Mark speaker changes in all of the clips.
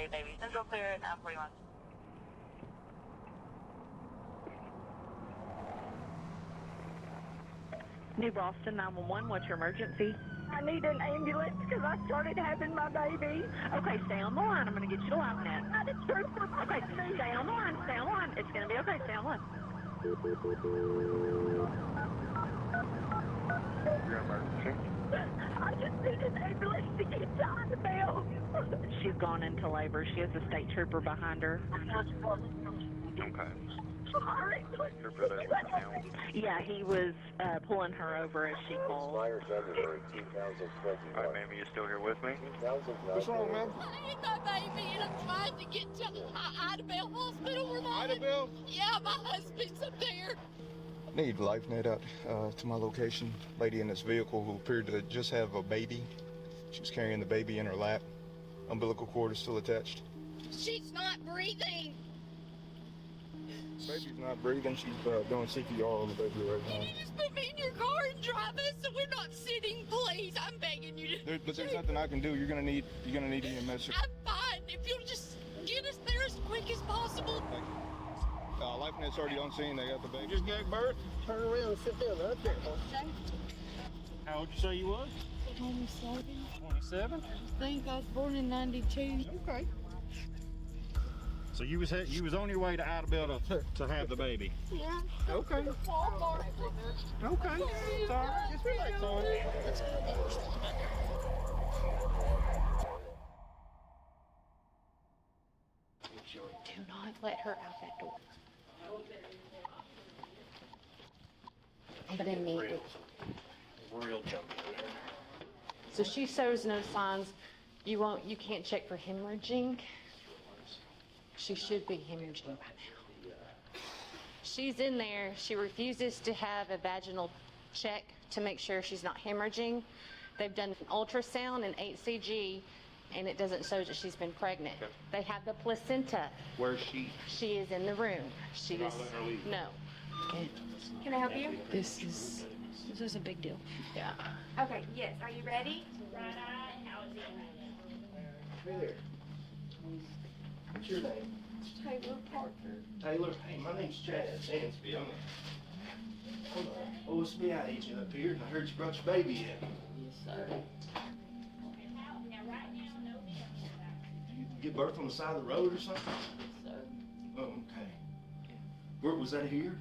Speaker 1: Hey, baby. Central clear, 941.
Speaker 2: New Boston 911, what's your emergency?
Speaker 3: I need an ambulance because I started having my baby.
Speaker 2: Okay, stay on the line. I'm going to get you to LifeNet.
Speaker 3: I had a trooper.
Speaker 2: Okay, stay on the line. Stay on the line. It's going to be okay. Stay on the line.
Speaker 4: Your emergency?
Speaker 3: I just need an ambulance to get to Annabelle.
Speaker 2: She's gone into labor. She has a state trooper behind her.
Speaker 4: Okay.
Speaker 3: Sorry.
Speaker 4: Your brother now?
Speaker 2: Yeah, he was pulling her over as she called.
Speaker 4: Alright, ma'am, you still here with me?
Speaker 5: What's wrong, ma'am?
Speaker 6: I had my baby and I'm trying to get to Idabel Hospital.
Speaker 5: Idabel?
Speaker 6: Yeah, my husband's up there.
Speaker 5: I need LifeNet out to my location. Lady in this vehicle who appeared to just have a baby. She was carrying the baby in her lap. Umbilical cord is still attached.
Speaker 6: She's not breathing.
Speaker 5: Baby's not breathing. She's doing CPR on the baby right
Speaker 6: Can you
Speaker 5: now.
Speaker 6: just put me in your car and drive us so we're not sitting, please? I'm begging you to.
Speaker 5: But there's nothing I can do. You're gonna need EMS.
Speaker 6: I'm fine. If you'll just get us there as quick as possible.
Speaker 5: Thank you. LifeNet's already on scene. They got the baby.
Speaker 7: Just gave birth. Turn around and sit down right there.
Speaker 8: How old you say you was?
Speaker 6: 27.
Speaker 8: 27?
Speaker 6: I think I was born in 92.
Speaker 8: Okay. So you was on your way to Idabel to have the baby?
Speaker 6: Yeah.
Speaker 8: Okay.
Speaker 6: Walmart.
Speaker 8: Okay. Sorry. Just relax on it.
Speaker 9: Do not let her out that door. But immediately.
Speaker 8: Real jumpy.
Speaker 9: So she shows no signs. You can't check for hemorrhaging. She should be hemorrhaging by now. She's in there. She refuses to have a vaginal check to make sure she's not hemorrhaging. They've done an ultrasound and HCG, and it doesn't show that she's been pregnant.
Speaker 8: Okay.
Speaker 9: They have the placenta.
Speaker 8: Where's she?
Speaker 9: She is in the room. She
Speaker 8: Not
Speaker 9: is
Speaker 8: letting her leave.
Speaker 9: no.
Speaker 6: Can I help you?
Speaker 9: This is a big deal. Yeah.
Speaker 6: Okay, yes. Are you ready? Right eye. How is it?
Speaker 7: Hey there. What's your name?
Speaker 6: Taylor Parker.
Speaker 7: Taylor. Hey, my name's Chad Sansby. I'm a OSBI agent up here, and I heard you brought your baby in.
Speaker 6: Yes, sir.
Speaker 7: You get birth on the side of the road or something?
Speaker 6: Yes, sir.
Speaker 7: Oh, okay. Where was that here?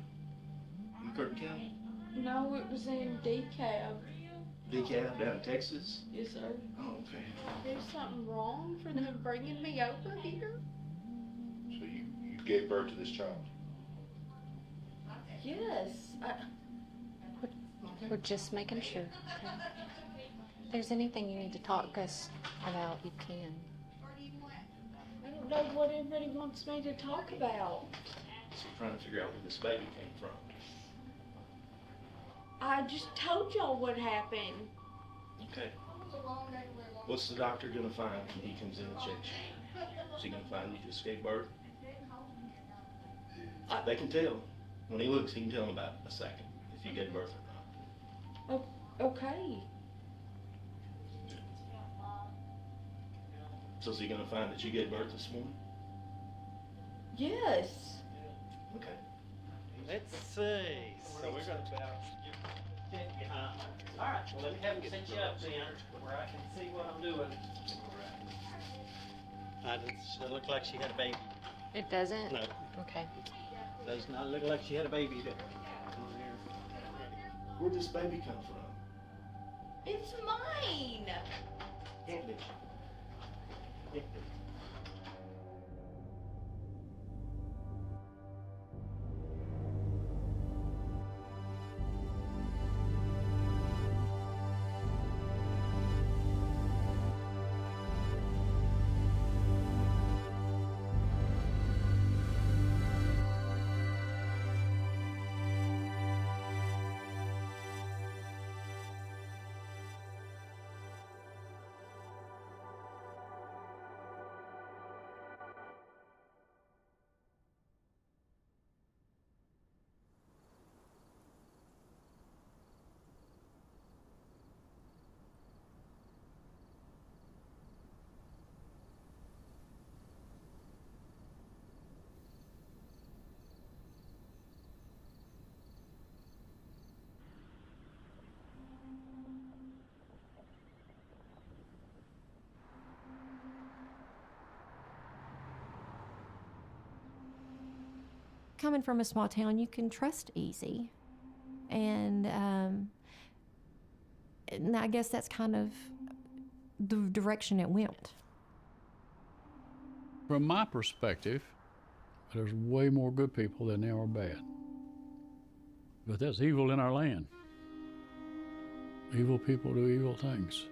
Speaker 7: In Curtin County?
Speaker 6: No, it was in DeKalb.
Speaker 7: DeKalb down in Texas?
Speaker 6: Yes, sir.
Speaker 7: Oh, okay.
Speaker 6: There's something wrong for them bringing me over here?
Speaker 10: So you gave birth to this child?
Speaker 6: Yes.
Speaker 9: We're just making sure. Okay? If there's anything you need to talk to us about, you can.
Speaker 6: I don't know what everybody wants me to talk about.
Speaker 7: So I'm trying to figure out where this baby came from.
Speaker 6: I just told y'all what happened.
Speaker 7: Okay. What's the doctor gonna find when he comes in and checks you? Is he gonna find you just gave birth? They can tell. When he looks, he can tell in about a second if you gave birth or not.
Speaker 6: Oh, okay.
Speaker 7: So is he gonna find that you gave birth this morning?
Speaker 6: Yes.
Speaker 7: Okay.
Speaker 8: Let's see. So we're going to get behind. All right. Well, let me have him set you up then, where I can see what I'm doing. Doesn't look like she had a baby.
Speaker 9: It doesn't?
Speaker 8: No.
Speaker 9: Okay.
Speaker 8: Does not look like she had a baby there.
Speaker 7: Where'd this baby come from?
Speaker 6: It's mine.
Speaker 7: Can't be. Can't be.
Speaker 11: Coming from a small town, you can trust easy. And I guess that's kind of the direction it went.
Speaker 12: From my perspective, there's way more good people than there are bad. But there's evil in our land. Evil people do evil things.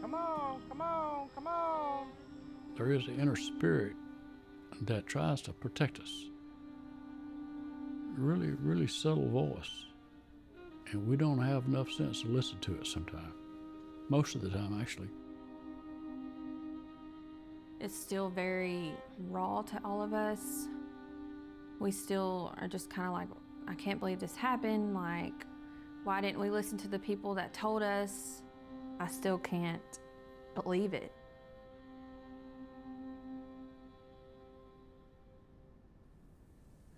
Speaker 13: Come on, come on, come on.
Speaker 12: There is the inner spirit that tries to protect us. Really, really subtle voice. And we don't have enough sense to listen to it sometimes. Most of the time, actually.
Speaker 14: It's still very raw to all of us. We still are just kind of like, I can't believe this happened. Like, why didn't we listen to the people that told us? I still can't believe it.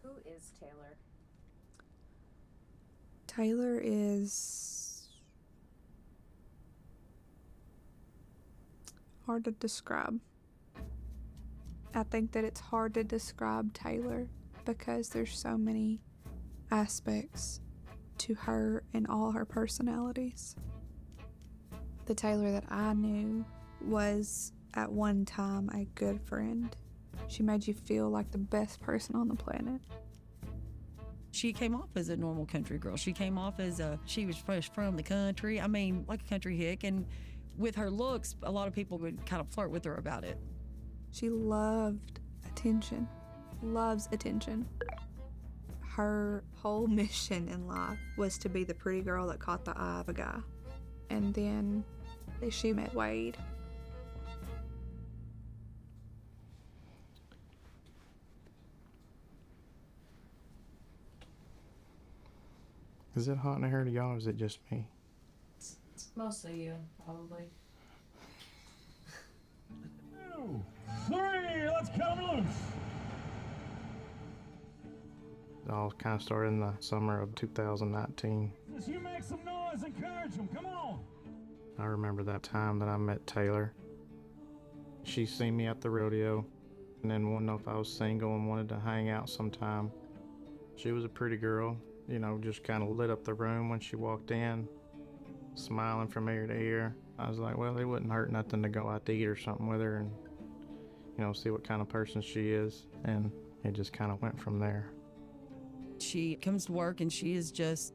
Speaker 9: Who is Taylor?
Speaker 15: Taylor is hard to describe. I think that it's hard to describe Taylor because there's so many aspects to her and all her personalities. The Taylor that I knew was at one time a good friend. She made you feel like the best person on the planet.
Speaker 16: She came off as a normal country girl. She came off as she was fresh from the country. I mean, like a country hick. And with her looks, a lot of people would kind of flirt with her about it.
Speaker 15: She loved attention, loves attention. Her whole mission in life was to be the pretty girl that caught the eye of a guy. And then she met Wade.
Speaker 5: Is it hot in here to y'all, or is it just me?
Speaker 9: Mostly you, probably.
Speaker 17: 2, 3, let's cut 'em loose.
Speaker 5: It all kind of started in the summer of 2019.
Speaker 17: You make some noise, encourage them, come on.
Speaker 5: I remember that time that I met Taylor. She seen me at the rodeo and then wanted to know if I was single and wanted to hang out sometime. She was a pretty girl, you know, just kind of lit up the room when she walked in, smiling from ear to ear. I was like, well, it wouldn't hurt nothing to go out to eat or something with her and, you know, see what kind of person she is. And it just kind of went from there.
Speaker 16: She comes to work and she is just,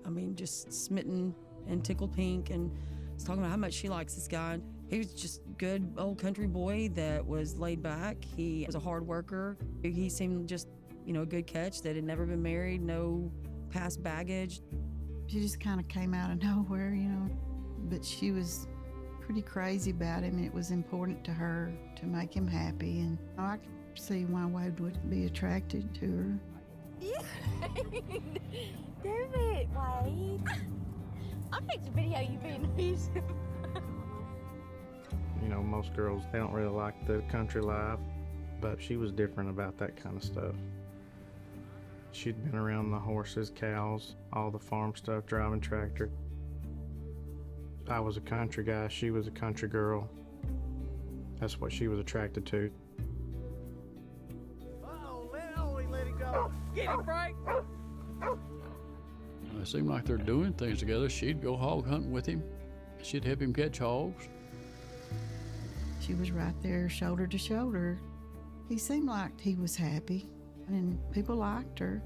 Speaker 16: I mean, just smitten and tickled pink and was talking about how much she likes this guy. He was just a good old country boy that was laid back. He was a hard worker. He seemed just, you know, a good catch that had never been married, no past baggage.
Speaker 18: She just kind of came out of nowhere, you know, but she was pretty crazy about him, and it was important to her to make him happy, and I could see why Wade would be attracted to her.
Speaker 3: Do it, Wade. I'll take the video you being abusive.
Speaker 5: You know, most girls, they don't really like the country life, but she was different about that kind of stuff. She'd been around the horses, cows, all the farm stuff, driving tractor. I was a country guy, she was a country girl. That's what she was attracted to.
Speaker 17: Let it go. Get it, Frank.
Speaker 12: It seemed like they're doing things together. She'd go hog hunting with him. She'd help him catch hogs.
Speaker 18: She was right there, shoulder to shoulder. He seemed like he was happy, and people liked her.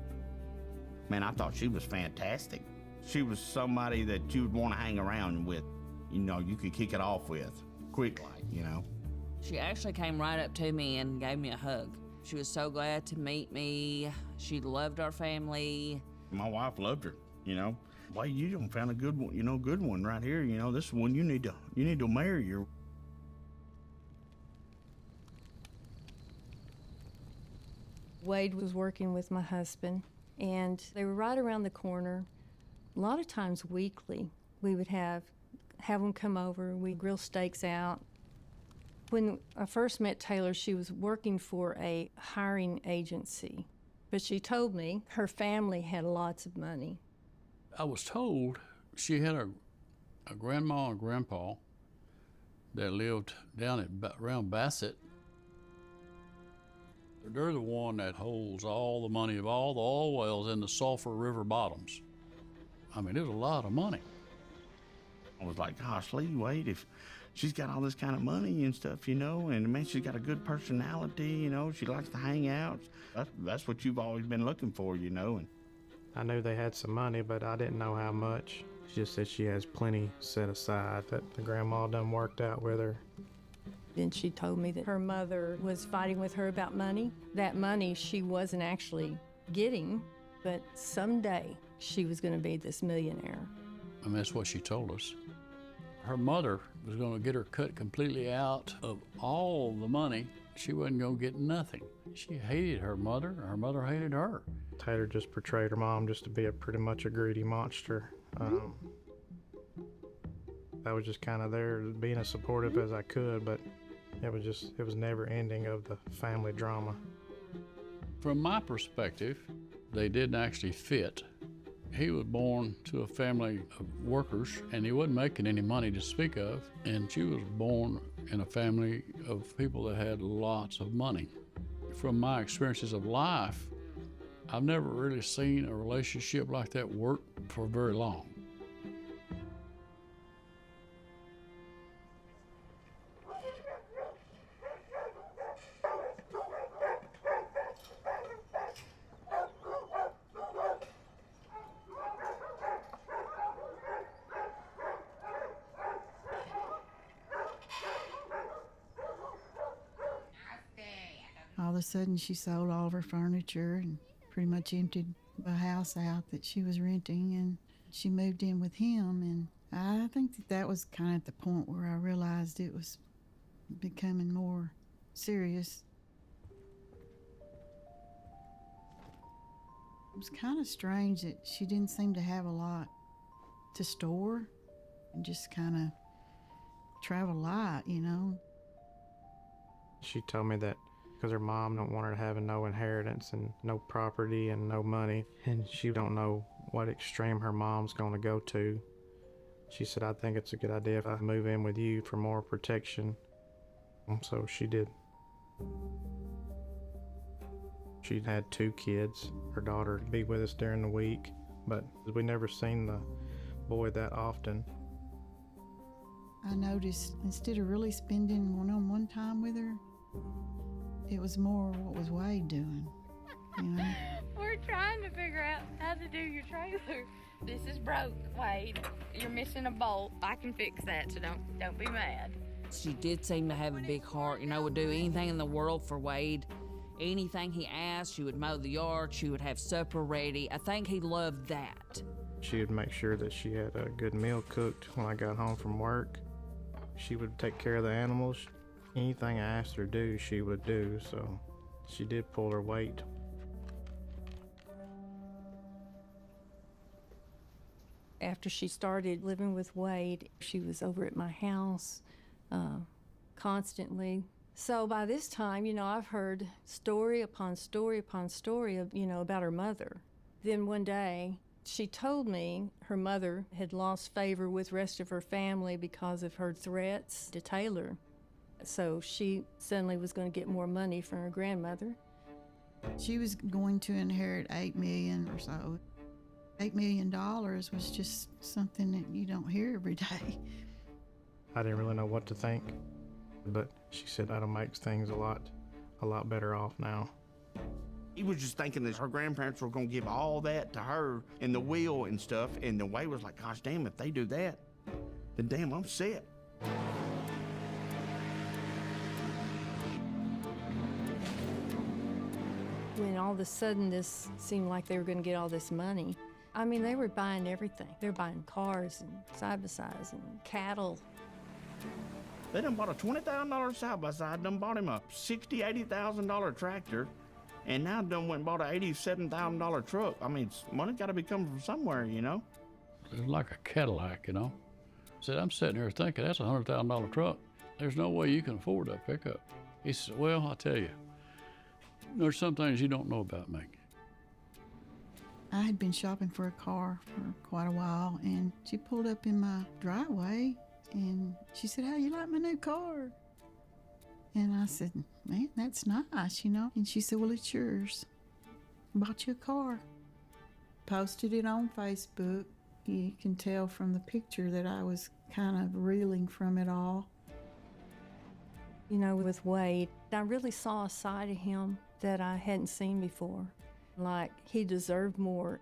Speaker 19: Man, I thought she was fantastic. She was somebody that you would want to hang around with. You know, you could kick it off with quickly, you know.
Speaker 20: She actually came right up to me and gave me a hug. She was so glad to meet me. She loved our family.
Speaker 19: My wife loved her, you know. Well, you done found a good one, you know, good one right here. You know, this is one you need to marry her.
Speaker 21: Wade was working with my husband, and they were right around the corner. A lot of times weekly, we would have them come over. We'd grill steaks out. When I first met Taylor, she was working for a hiring agency, but she told me her family had lots of money.
Speaker 12: I was told she had a grandma and grandpa that lived down around Bassett. They're the one that holds all the money of all the oil wells in the Sulphur River bottoms. I mean, there's a lot of money.
Speaker 19: I was like, gosh, Lee, Wade, if she's got all this kind of money and stuff, you know, and man, she's got a good personality, you know, she likes to hang out. That's what you've always been looking for, you know. And
Speaker 5: I knew they had some money, but I didn't know how much. She just said she has plenty set aside, that the grandma done worked out with her.
Speaker 21: Then she told me that her mother was fighting with her about money. That money she wasn't actually getting, but someday she was going to be this millionaire.
Speaker 12: I mean, that's what she told us. Her mother was going to get her cut completely out of all the money. She wasn't going to get nothing. She hated her mother hated her.
Speaker 5: Taylor just portrayed her mom just to be pretty much a greedy monster. I was just kind of there being as supportive as I could, but it was never ending of the family drama.
Speaker 12: From my perspective, they didn't actually fit. He was born to a family of workers, and he wasn't making any money to speak of, and she was born in a family of people that had lots of money. From my experiences of life, I've never really seen a relationship like that work for very long.
Speaker 18: All of a sudden, she sold all of her furniture and pretty much emptied the house out that she was renting, and she moved in with him. And I think that was kind of at the point where I realized it was becoming more serious. It was kind of strange that she didn't seem to have a lot to store and just kind of travel light, you know.
Speaker 5: She told me that because her mom don't want her to have no inheritance and no property and no money, and she don't know what extreme her mom's going to go to. She said, I think it's a good idea if I move in with you for more protection. And so she did. She had 2 kids. Her daughter would be with us during the week, but we never seen the boy that often.
Speaker 18: I noticed instead of really spending one-on-one time with her, it was more what was Wade doing, you know?
Speaker 3: We're trying to figure out how to do your trailer. This is broke, Wade. You're missing a bolt. I can fix that, so don't be mad.
Speaker 20: She did seem to have a big heart, you know, would do anything in the world for Wade. Anything he asked, she would mow the yard, she would have supper ready. I think he loved that.
Speaker 5: She would make sure that she had a good meal cooked when I got home from work. She would take care of the animals. Anything I asked her to do, she would do, so she did pull her weight.
Speaker 21: After she started living with Wade, she was over at my house constantly. So by this time, you know, I've heard story upon story upon story of, you know, about her mother. Then one day, she told me her mother had lost favor with the rest of her family because of her threats to Taylor. So she suddenly was going to get more money from her grandmother.
Speaker 18: She was going to inherit $8 million or so. $8 million was just something that you don't hear every day.
Speaker 5: I didn't really know what to think, but she said that'll make things a lot better off now.
Speaker 19: He was just thinking that her grandparents were gonna give all that to her in the will and stuff, and the way was like, gosh damn, if they do that, then damn, I'm set.
Speaker 21: When all of a sudden this seemed like they were going to get all this money, I mean, they were buying everything. They were buying cars and side-by-sides and cattle.
Speaker 19: They done bought a $20,000 side-by-side, done bought him a $60,000, $80,000 tractor, and now done went and bought an $87,000 truck. I mean, money's got to be coming from somewhere, you know?
Speaker 12: It's like a Cadillac, you know? Said, I'm sitting here thinking, that's a $100,000 truck. There's no way you can afford that pickup. He said, well, I'll tell you, there's some things you don't know about me.
Speaker 18: I had been shopping for a car for quite a while, and she pulled up in my driveway, and she said, how you like my new car? And I said, man, that's nice, you know. And she said, well, it's yours. Bought you a car. Posted it on Facebook. You can tell from the picture that I was kind of reeling from it all.
Speaker 21: You know, with Wade, I really saw a side of him that I hadn't seen before. Like, he deserved more.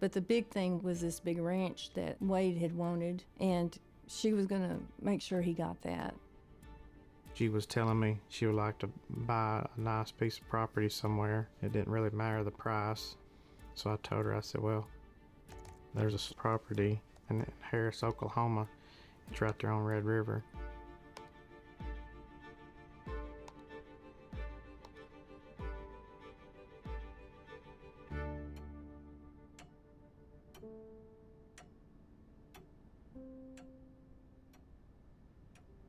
Speaker 21: But the big thing was this big ranch that Wade had wanted, and she was going to make sure he got that.
Speaker 5: She was telling me she would like to buy a nice piece of property somewhere. It didn't really matter the price. So I told her, I said, well, there's a property in Harris, Oklahoma. It's right there on Red River.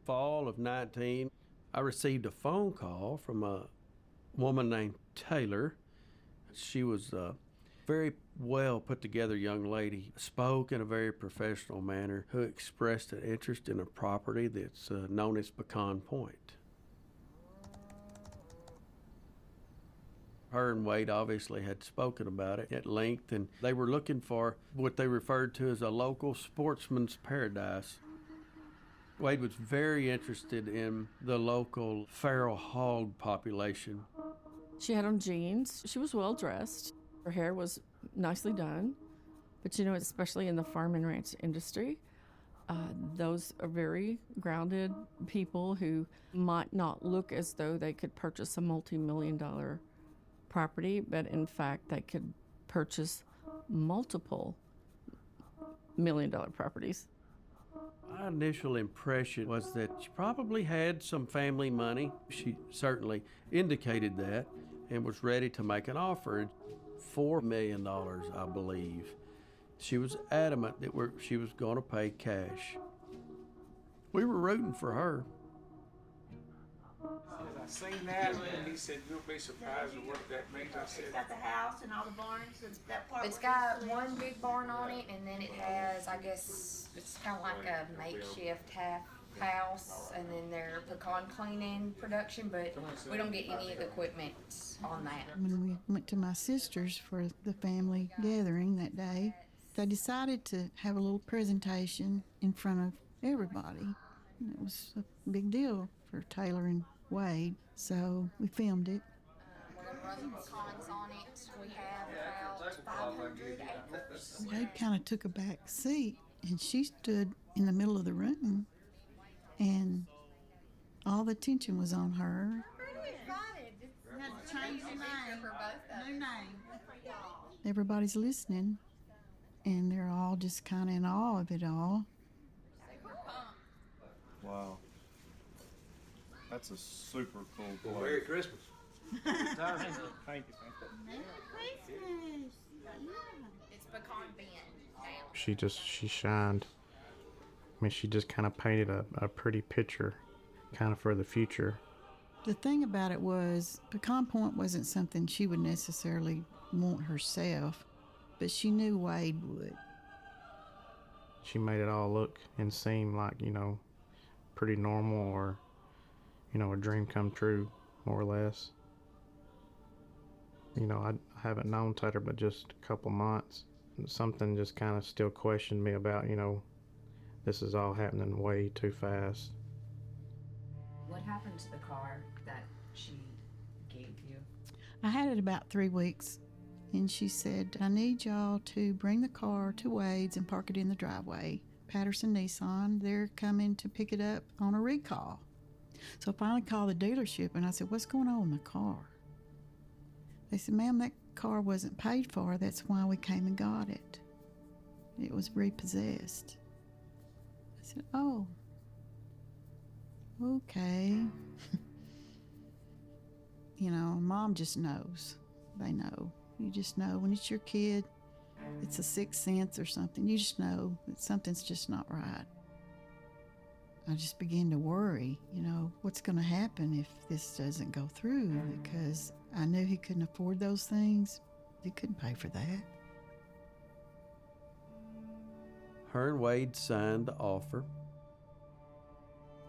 Speaker 8: Fall of 19, I received a phone call from a woman named Taylor. She was a very well put together young lady, spoke in a very professional manner, who expressed an interest in a property that's known as Pecan Point. Her and Wade obviously had spoken about it at length, and they were looking for what they referred to as a local sportsman's paradise. Wade was very interested in the local feral hog population.
Speaker 1: She had on jeans. She was well dressed. Her hair was nicely done. But you know, especially in the farm and ranch industry, those are very grounded people who might not look as though they could purchase a multi-million-dollar property, but in fact they could purchase multiple million-dollar properties.
Speaker 8: My initial impression was that she probably had some family money. She certainly indicated that and was ready to make an offer. $4 million, I believe. She was adamant that she was going to pay cash. We were rooting for her.
Speaker 13: I seen that, and he said, you'll be surprised at what that means. I said,
Speaker 22: It's got the house and all the barns and that part.
Speaker 3: It's got one big barn on it, and then it has, I guess, it's kind of like a makeshift half house, and then their pecan cleaning production, but we don't get any of the equipment on that.
Speaker 18: When we went to my sister's for the family gathering that day, they decided to have a little presentation in front of everybody. And it was a big deal for Taylor and Wade, so we filmed it.
Speaker 3: We're going to run the pecans on it. We have about 500 acres.
Speaker 18: Wade kind of took a back seat, and she stood in the middle of the room, and all the attention was on her. Everybody's listening, and they're all just kind of in awe of it all.
Speaker 10: Wow. That's a super cool place.
Speaker 13: Merry Christmas.
Speaker 22: Thank you. Merry Christmas.
Speaker 3: It's pecan bend
Speaker 5: She
Speaker 3: now.
Speaker 5: shined. I mean, she just kind of painted a pretty picture kind of for the future.
Speaker 18: The thing about it was, Pecan Point wasn't something she would necessarily want herself, but she knew Wade would.
Speaker 5: She made it all look and seem like, you know, pretty normal, or, you know, a dream come true, more or less. You know, I haven't known Taylor but just a couple months. Something just kind of still questioned me about, you know, this is all happening way too fast.
Speaker 23: What happened to the car that she gave you?
Speaker 18: I had it about 3 weeks, and she said, I need y'all to bring the car to Wade's and park it in the driveway. Patterson Nissan, they're coming to pick it up on a recall. So I finally called the dealership, and I said, what's going on with my car? They said, ma'am, that car wasn't paid for. That's why we came and got it. It was repossessed. I said, oh, okay. You know, Mom just knows. They know. You just know when it's your kid, it's a sixth sense or something. You just know that something's just not right. I just began to worry, you know, what's going to happen if this doesn't go through, because I knew he couldn't afford those things. He couldn't pay for that.
Speaker 8: Her and Wade signed the offer.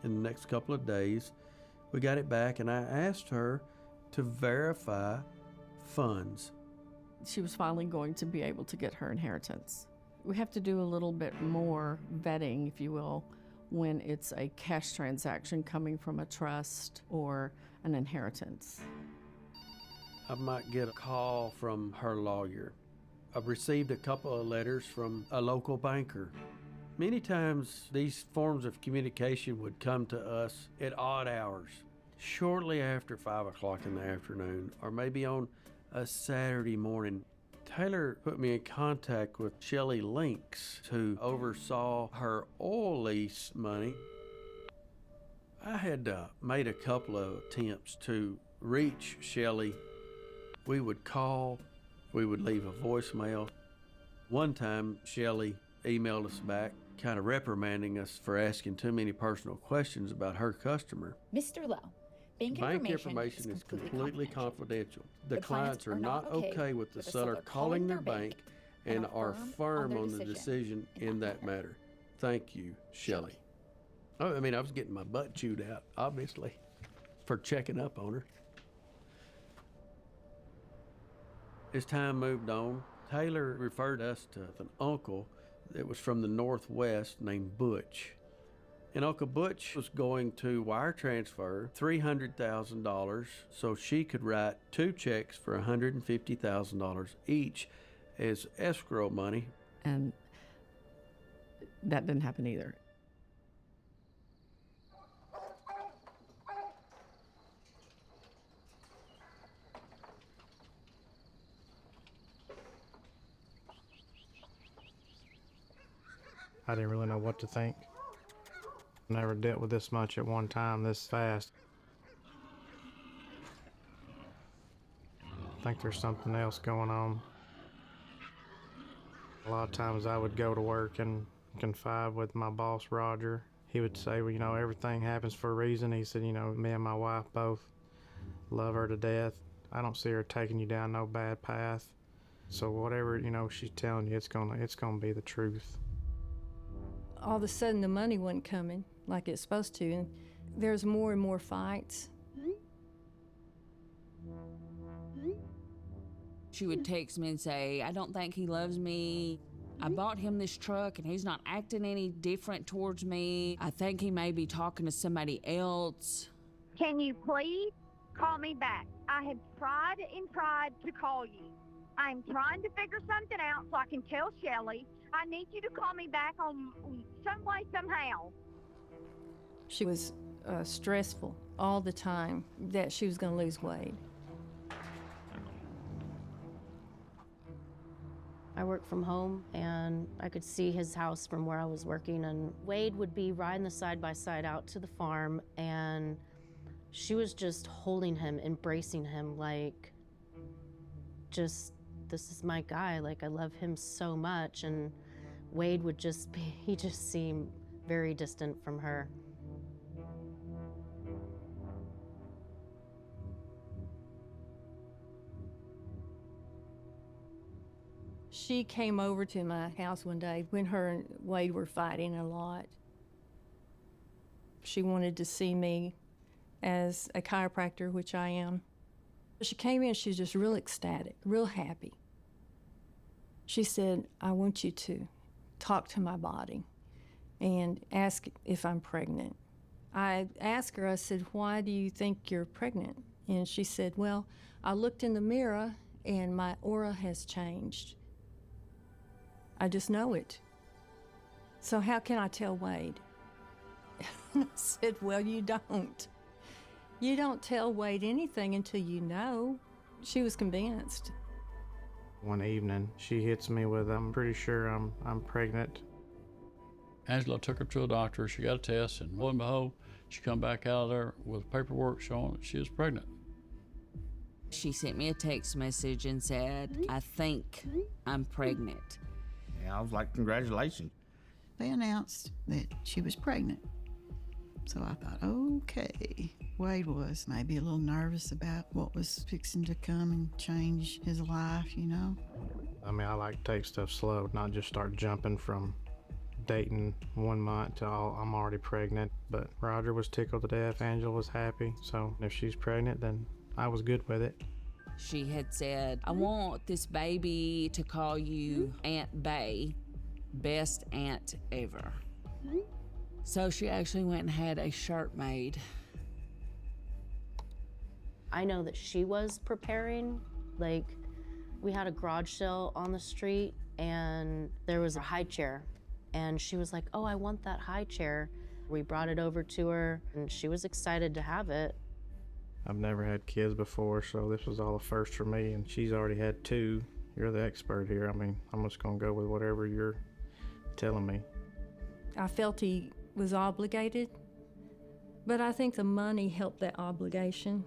Speaker 8: In the next couple of days, We got it back, and I asked her to verify funds.
Speaker 1: She was finally going to be able to get her inheritance. We have to do a little bit more vetting, if you will, when it's a cash transaction coming from a trust or an inheritance.
Speaker 8: I might get a call from her lawyer. I've received a couple of letters from a local banker. Many times these forms of communication would come to us at odd hours, shortly after 5 o'clock in the afternoon, or maybe on a Saturday morning. Taylor put me in contact with Shelley Links, who oversaw her oil lease money. I had made a couple of attempts to reach Shelley. We would call, we would leave a voicemail. One time, Shelley emailed us back, kind of reprimanding us for asking too many personal questions about her customer.
Speaker 2: Mr. Lowe, bank information is completely confidential.
Speaker 8: The clients are not okay with the seller calling their bank and are firm on the decision in that matter. Thank you, Shelley. Oh, I mean, I was getting my butt chewed out, obviously, for checking up on her. As time moved on, Taylor referred us to an uncle that was from the Northwest named Butch. And Uncle Butch was going to wire transfer $300,000 so she could write 2 checks for $150,000 each as escrow money.
Speaker 1: And that didn't happen either.
Speaker 5: I didn't really know what to think. Never dealt with this much at one time this fast. I think there's something else going on. A lot of times I would go to work and confide with my boss, Roger. He would say, well, you know, everything happens for a reason. He said, you know, me and my wife both love her to death. I don't see her taking you down no bad path. So whatever, you know, she's telling you, it's gonna be the truth.
Speaker 21: All of a sudden the money wasn't coming like it's supposed to, and there's more and more fights.
Speaker 20: She would text me and say, I don't think he loves me. I bought him this truck and he's not acting any different towards me. I think he may be talking to somebody else.
Speaker 4: Can you please call me back? I have tried and tried to call you. I'm trying to figure something out so I can tell Shelley. I need you to call me back on some way, somehow.
Speaker 21: She was stressful all the time that she was going to lose Wade.
Speaker 6: I worked from home and I could see his house from where I was working, and Wade would be riding the side-by-side out to the farm, and she was just holding him, embracing him, like, just, this is my guy, like, I love him so much. And Wade would just be, he just seemed very distant from her.
Speaker 21: She came over to my house one day when her and Wade were fighting a lot. She wanted to see me as a chiropractor, which I am. She came in, she was just real ecstatic, real happy. She said, I want you to talk to my body and ask if I'm pregnant. I asked her, I said, why do you think you're pregnant? And she said, well, I looked in the mirror and my aura has changed. I just know it. So how can I tell Wade? I said, well, you don't. You don't tell Wade anything until you know. She was convinced.
Speaker 5: One evening, she hits me with, I'm pretty sure I'm pregnant.
Speaker 12: Angela took her to a doctor, she got a test, and lo and behold, she come back out of there with paperwork showing that she was pregnant.
Speaker 20: She sent me a text message and said, I think I'm pregnant.
Speaker 19: Yeah, I was like, congratulations.
Speaker 18: They announced that she was pregnant. So I thought, okay. Wade was maybe a little nervous about what was fixing to come and change his life, you know?
Speaker 5: I mean, I like to take stuff slow, not just start jumping from dating 1 month till I'm already pregnant. But Roger was tickled to death. Angela was happy. So if she's pregnant, then I was good with it.
Speaker 20: She had said, I want this baby to call you Aunt Bay, best aunt ever. So she actually went and had a shirt made.
Speaker 6: I know that she was preparing. Like, we had a garage sale on the street and there was a high chair. And she was like, oh, I want that high chair. We brought it over to her and she was excited to have it.
Speaker 5: I've never had kids before, so this was all a first for me, and she's already had 2. You're the expert here. I mean, I'm just gonna go with whatever you're telling me.
Speaker 21: I felt he was obligated, but I think the money helped that obligation.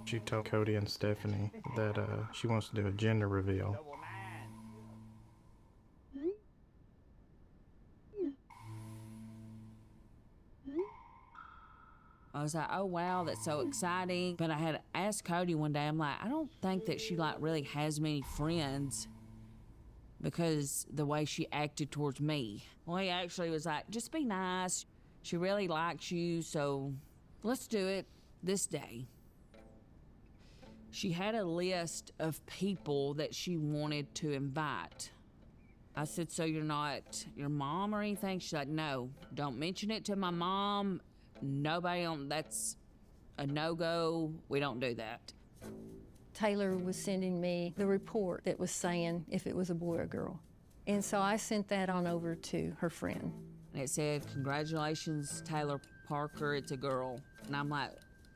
Speaker 5: She told Cody and Stephanie that she wants to do a gender reveal.
Speaker 20: I was like, oh wow, that's so exciting. But I had asked Cody one day, I'm like, I don't think that she like really has many friends because the way she acted towards me. Well, he actually was like, just be nice. She really likes you, so let's do it this day. She had a list of people that she wanted to invite. I said, so you're not your mom or anything? She's like, no, don't mention it to my mom. Nobody on, that's a no-go. We don't do that.
Speaker 21: Taylor was sending me the report that was saying if it was a boy or girl. And so I sent that on over to her friend.
Speaker 20: And it said, congratulations, Taylor Parker, it's a girl. And I'm like,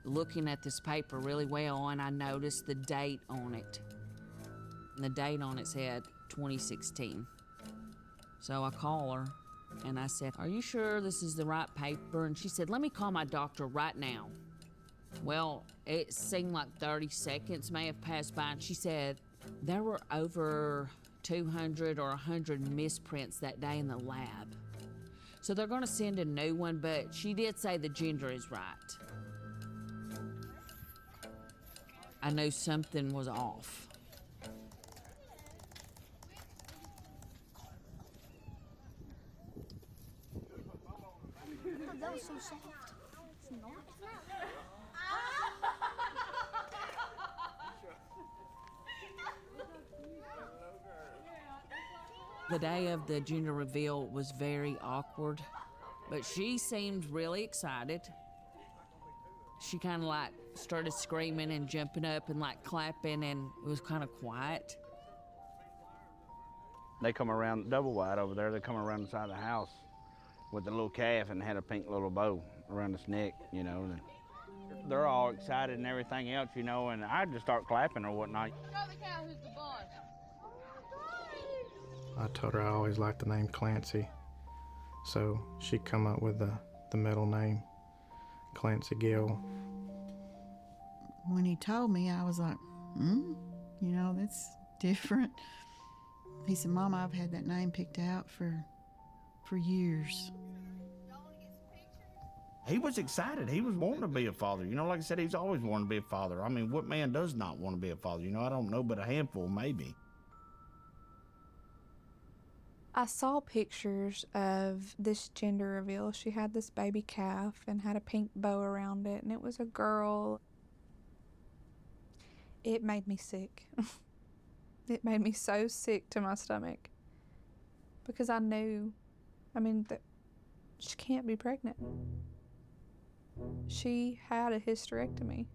Speaker 20: looking at this paper really well, and I noticed the date on it. And the date on it said 2016. So I call her and I said, are you sure this is the right paper? And she said, let me call my doctor right now. Well, it seemed like 30 seconds may have passed by, and she said there were over 200 or 100 misprints that day in the lab. So they're gonna send a new one, but she did say the gender is right. I knew something was off.
Speaker 7: That was so soft. It's not.
Speaker 20: The day of the gender reveal was very awkward, but she seemed really excited. She kind of like started screaming and jumping up and like clapping, and it was kind of quiet.
Speaker 19: They come around double wide over there. They come around the side of the house with the little calf and had a pink little bow around its neck, you know. And they're all excited and everything else, you know, and I just start clapping or whatnot.
Speaker 7: Show the cow who's the boss.
Speaker 5: I told her I always liked the name Clancy, so she come up with the middle name, Clancy Gill.
Speaker 18: When he told me, I was like, you know, that's different. He said, Mama, I've had that name picked out for years.
Speaker 19: He was excited. He was wanting to be a father. You know, like I said, he's always wanted to be a father. I mean, what man does not want to be a father? You know, I don't know, but a handful maybe.
Speaker 15: I saw pictures of this gender reveal. She had this baby calf and had a pink bow around it, and it was a girl. It made me sick. It made me so sick to my stomach because I knew, that she can't be pregnant. She had a hysterectomy.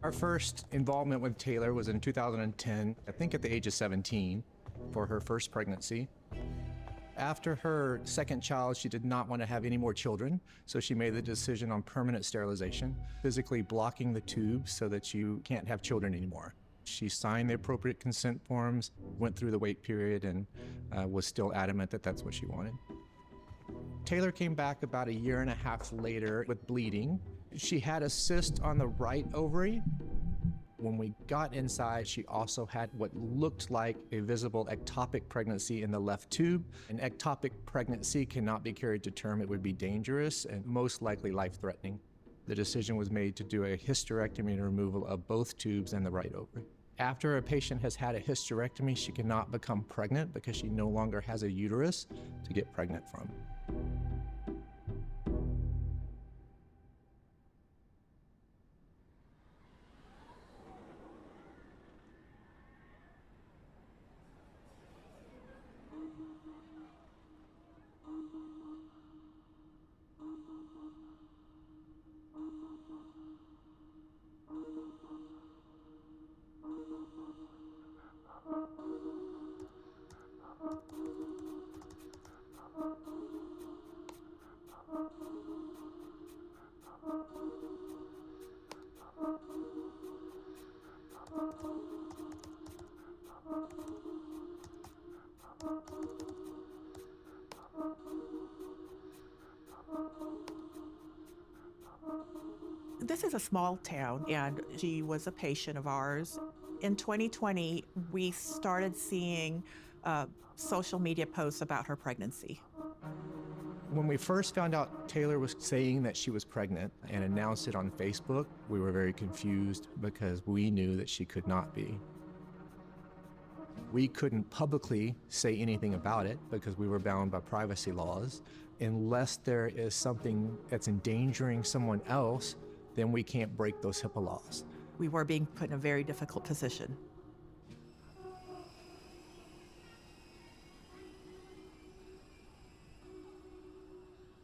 Speaker 11: Our first involvement with Taylor was in 2010, I think at the age of 17, for her first pregnancy. After her second child, she did not want to have any more children, so she made the decision on permanent sterilization, physically blocking the tube so that you can't have children anymore. She signed the appropriate consent forms, went through the wait period, and was still adamant that that's what she wanted. Taylor came back about 1.5 years later with bleeding. She had a cyst on the right ovary, When we got inside, she also had what looked like a visible ectopic pregnancy in the left tube. An ectopic pregnancy cannot be carried to term. It would be dangerous and most likely life-threatening. The decision was made to do a hysterectomy and removal of both tubes and the right ovary. After a patient has had a hysterectomy, she cannot become pregnant because she no longer has a uterus to get pregnant from.
Speaker 9: This is a small town, and she was a patient of ours. In 2020, we started seeing social media posts about her pregnancy.
Speaker 11: When we first found out Taylor was saying that she was pregnant and announced it on Facebook, we were very confused because we knew that she could not be. We couldn't publicly say anything about it because we were bound by privacy laws. Unless there is something that's endangering someone else, then we can't break those HIPAA laws.
Speaker 9: We were being put in a very difficult position.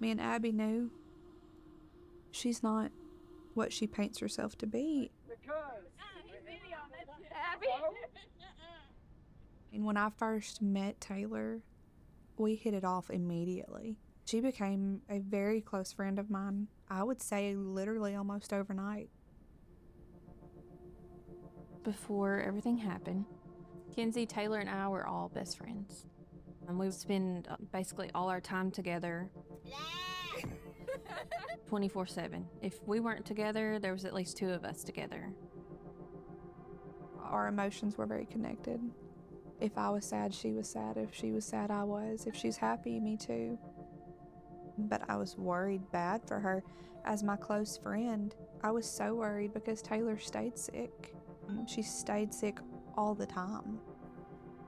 Speaker 15: Me and Abby knew she's not what she paints herself to be. And when I first met Taylor, we hit it off immediately. She became a very close friend of mine, I would say literally almost overnight.
Speaker 14: Before everything happened, Kenzie, Taylor, and I were all best friends. And we would spend basically all our time together 24/7. If we weren't together, there was at least two of us together.
Speaker 15: Our emotions were very connected. If I was sad, she was sad. If she was sad, I was. If she's happy, me too. But I was worried bad for her. As my close friend, I was so worried because Taylor stayed sick. She stayed sick all the time.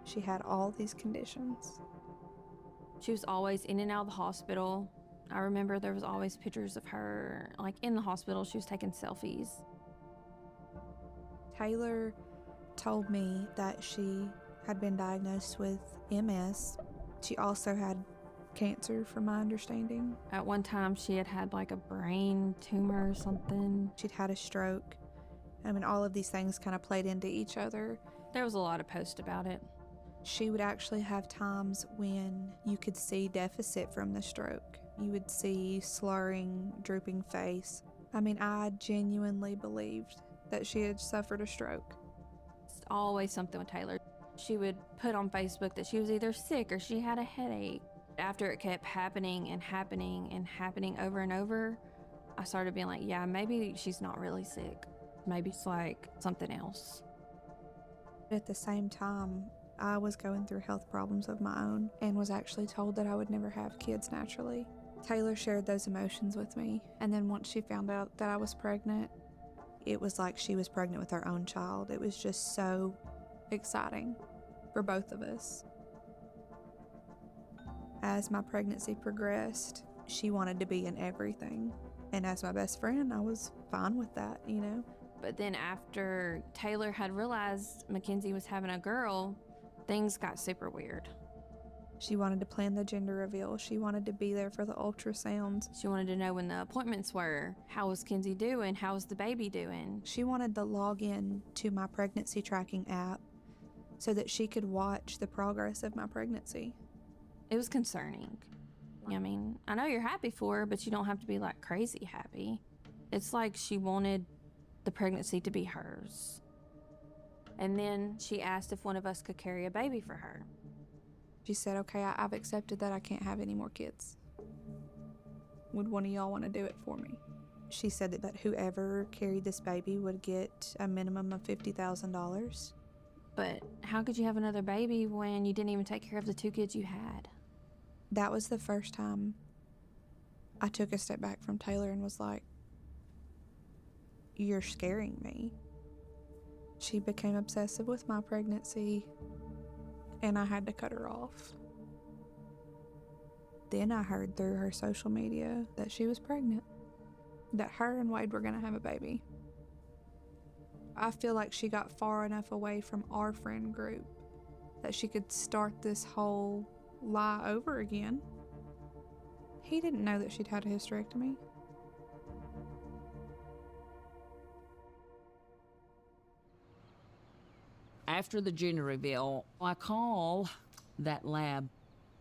Speaker 15: She had all these conditions.
Speaker 14: She was always in and out of the hospital. I remember there was always pictures of her, like in the hospital, she was taking selfies.
Speaker 15: Taylor told me that she had been diagnosed with MS. She also had cancer, from my understanding.
Speaker 14: At one time, she had had like a brain tumor or something.
Speaker 15: She'd had a stroke. I mean, all of these things kind of played into each other.
Speaker 14: There was a lot of posts about it.
Speaker 15: She would actually have times when you could see deficit from the stroke. You would see slurring, drooping face. I mean, I genuinely believed that she had suffered a stroke.
Speaker 14: It's always something with Taylor. She would put on Facebook that she was either sick or she had a headache. After it kept happening and happening and happening over and over, I started being like, yeah, maybe she's not really sick. Maybe it's like something else.
Speaker 15: At the same time, I was going through health problems of my own and was actually told that I would never have kids naturally. Taylor shared those emotions with me, and then once she found out that I was pregnant, it was like she was pregnant with her own child. It was just so exciting for both of us. As my pregnancy progressed, she wanted to be in everything. And as my best friend, I was fine with that, you know.
Speaker 14: But then after Taylor had realized Mackenzie was having a girl, things got super weird.
Speaker 15: She wanted to plan the gender reveal. She wanted to be there for the ultrasounds.
Speaker 14: She wanted to know when the appointments were. How was Kenzie doing? How was the baby doing?
Speaker 15: She wanted to log in to my pregnancy tracking app so that she could watch the progress of my pregnancy.
Speaker 14: It was concerning. I mean, I know you're happy for her, but you don't have to be like crazy happy. It's like she wanted the pregnancy to be hers. And then she asked if one of us could carry a baby for her.
Speaker 15: She said, okay, I've accepted that I can't have any more kids. Would one of y'all want to do it for me? She said that whoever carried this baby would get a minimum of $50,000.
Speaker 14: But how could you have another baby when you didn't even take care of the 2 kids you had?
Speaker 15: That was the first time I took a step back from Taylor and was like, you're scaring me. She became obsessive with my pregnancy, and I had to cut her off. Then I heard through her social media that she was pregnant, that her and Wade were going to have a baby. I feel like she got far enough away from our friend group that she could start this whole lie over again. He didn't know that she'd had a hysterectomy.
Speaker 20: After the gender reveal, I call that lab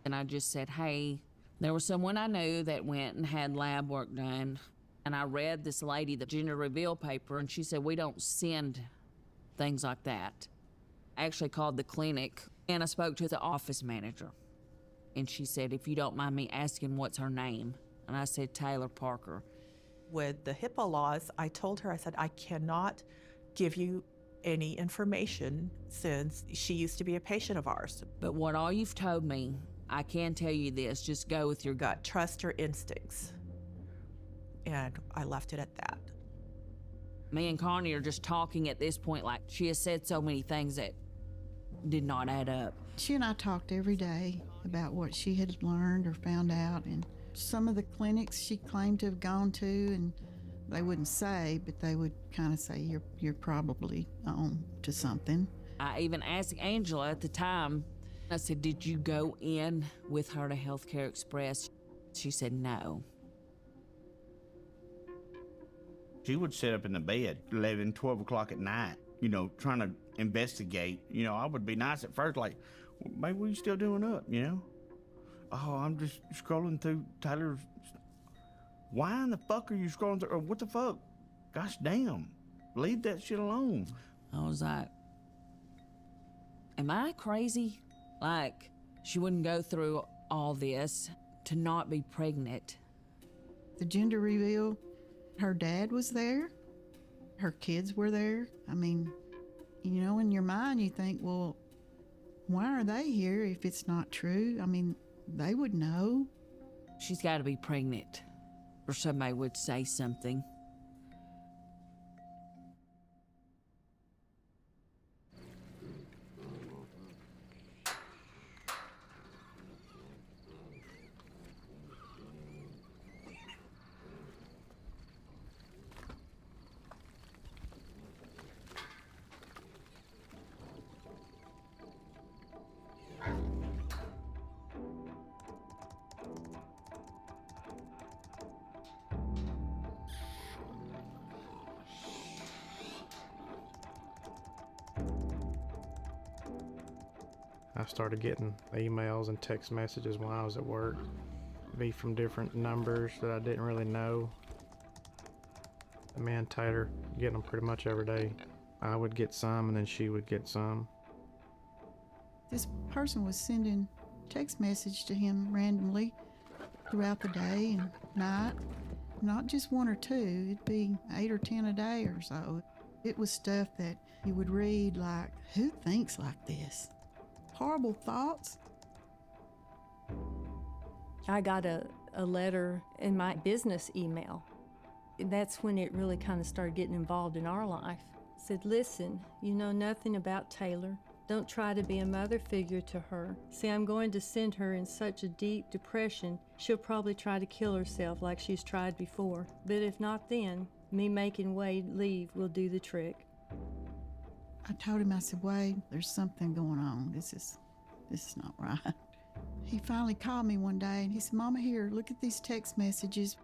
Speaker 20: and I just said, hey, there was someone I knew that went and had lab work done. And I read this lady the gender reveal paper, and she said, we don't send things like that. I actually called the clinic and I spoke to the office manager. And she said, if you don't mind me asking, what's her name? And I said, Taylor Parker.
Speaker 9: With the HIPAA laws, I told her, I said, I cannot give you any information since she used to be a patient of ours.
Speaker 20: But what all you've told me, I can tell you this, just go with your gut.
Speaker 9: Trust her instincts. And I left it at that.
Speaker 20: Me and Connie are just talking at this point like she has said so many things that did not add up.
Speaker 18: She and I talked every day about what she had learned or found out, and some of the clinics she claimed to have gone to, and they wouldn't say, but they would kind of say, you're probably on to something.
Speaker 20: I even asked Angela at the time, I said, did you go in with her to Healthcare Express? She said no.
Speaker 19: She would sit up in the bed 11, 12 o'clock at night, you know, trying to investigate. You know, I would be nice at first, like, maybe what are you still doing up, you know? Oh, I'm just scrolling through Tyler's. Why in the fuck are you scrolling through? Or what the fuck? Gosh damn. Leave that shit alone.
Speaker 20: I was like, am I crazy? Like, she wouldn't go through all this to not be pregnant.
Speaker 18: The gender reveal, her dad was there. Her kids were there. I mean, you know, in your mind you think, well, why are they here if it's not true? I mean, they would know.
Speaker 20: She's got to be pregnant, or somebody would say something.
Speaker 5: I started getting emails and text messages when I was at work, be from different numbers that I didn't really know. Me and Taylor getting them pretty much every day. I would get some and then she would get some.
Speaker 18: This person was sending text message to him randomly throughout the day and night. Not just one or two, it'd be 8 or 10 a day or so. It was stuff that you would read like, who thinks like this? Horrible thoughts.
Speaker 21: I got a letter in my business email. That's when it really kind of started getting involved in our life. It said, listen, you know nothing about Taylor. Don't try to be a mother figure to her. See, I'm going to send her in such a deep depression, she'll probably try to kill herself like she's tried before. But if not then, me making Wade leave will do the trick.
Speaker 18: I told him, I said, Wade, there's something going on. This is not right. He finally called me one day and he said, Mama, here, look at these text messages.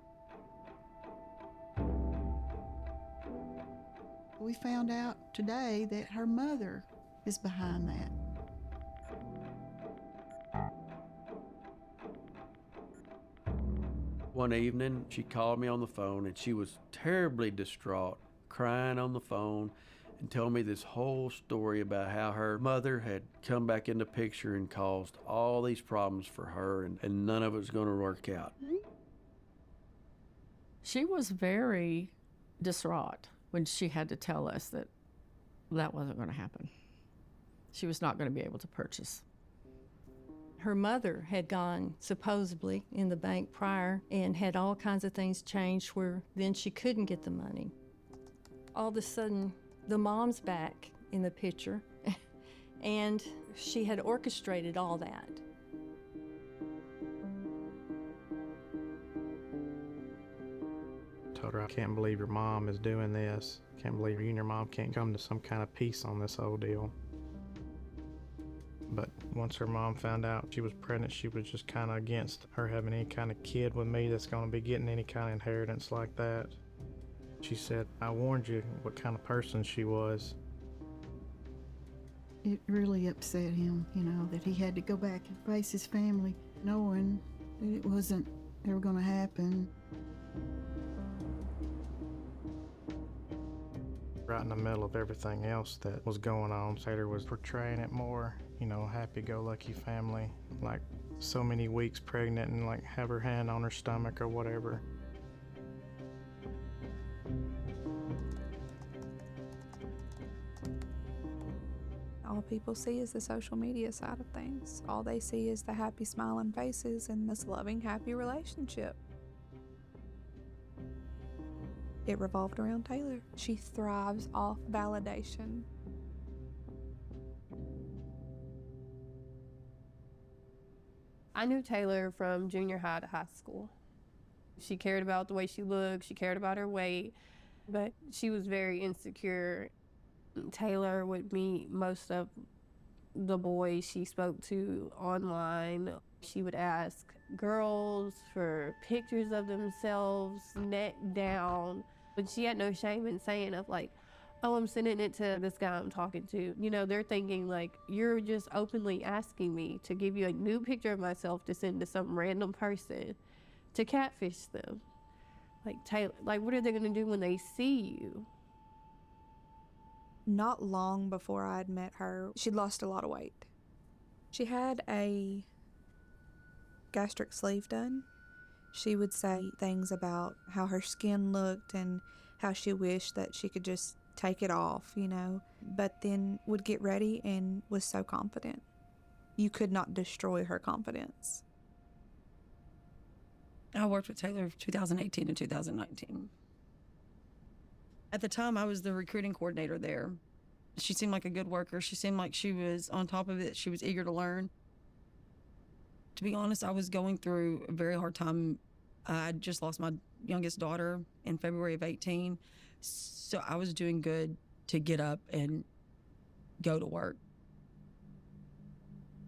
Speaker 18: We found out today that her mother is behind that.
Speaker 8: One evening, she called me on the phone and she was terribly distraught, crying on the phone, and told me this whole story about how her mother had come back in the picture and caused all these problems for her, and none of it was going to work out.
Speaker 1: She was very distraught when she had to tell us that that wasn't going to happen. She was not going to be able to purchase.
Speaker 21: Her mother had gone supposedly in the bank prior and had all kinds of things changed where then she couldn't get the money. All of a sudden, the mom's back in the picture and she had orchestrated all that.
Speaker 5: Told her, I can't believe your mom is doing this. Can't believe you and your mom can't come to some kind of peace on this whole deal. But once her mom found out she was pregnant, she was just kind of against her having any kind of kid with me that's going to be getting any kind of inheritance like that. She said, I warned you what kind of person she was.
Speaker 18: It really upset him, you know, that he had to go back and face his family knowing that it wasn't ever going to happen.
Speaker 5: Right in the middle of everything else that was going on, Taylor was portraying it more, you know, happy-go-lucky family, like so many weeks pregnant and like have her hand on her stomach or whatever.
Speaker 15: All people see is the social media side of things. All they see is the happy, smiling faces and this loving, happy relationship. It revolved around Taylor. She thrives off validation.
Speaker 10: I knew Taylor from junior high to high school. She cared about the way she looked, she cared about her weight, but she was very insecure. Taylor would meet most of the boys she spoke to online. She would ask girls for pictures of themselves, neck down. But she had no shame in saying of like, oh, I'm sending it to this guy I'm talking to. You know, they're thinking like, you're just openly asking me to give you a new picture of myself to send to some random person to catfish them. Like, Taylor, like, what are they gonna do when they see you?
Speaker 15: Not long before I'd met her, she'd lost a lot of weight. She had a gastric sleeve done. She would say things about how her skin looked and how she wished that she could just take it off, you know, but then would get ready and was so confident. You could not destroy her confidence.
Speaker 16: I worked with Taylor from 2018 to 2019. At the time, I was the recruiting coordinator there. She seemed like a good worker. She seemed like she was on top of it. She was eager to learn. To be honest, I was going through a very hard time. I just lost my youngest daughter in February of 18. So I was doing good to get up and go to work.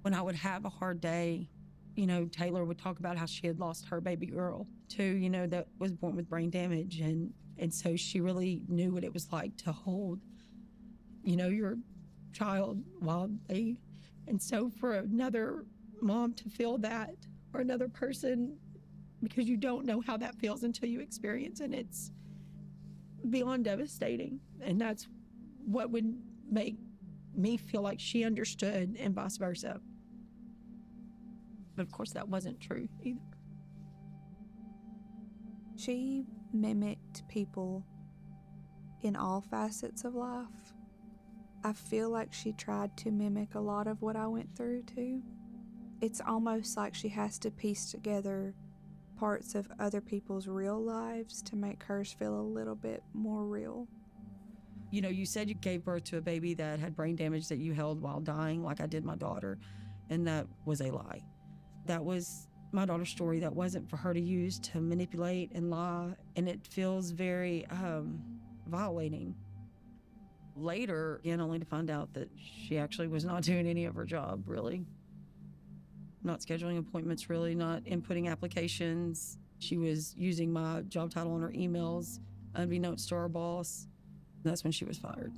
Speaker 16: When I would have a hard day, you know, Taylor would talk about how she had lost her baby girl too, you know, that was born with brain damage. And so she really knew what it was like to hold, you know, your child while and so for another mom to feel that, or another person, because you don't know how that feels until you experience it, it's beyond devastating. And that's what would make me feel like she understood and vice versa. But of course that wasn't true either.
Speaker 15: She mimicked people in all facets of life. I feel like she tried to mimic a lot of what I went through too. It's almost like she has to piece together parts of other people's real lives to make hers feel a little bit more real.
Speaker 16: You know, you said you gave birth to a baby that had brain damage that you held while dying, like I did my daughter, and that was a lie. That was my daughter's story. That wasn't for her to use to manipulate and lie, and it feels very violating. Later, again, only to find out that she actually was not doing any of her job, really. Not scheduling appointments, really, not inputting applications. She was using my job title on her emails, unbeknownst to our boss. That's when she was fired.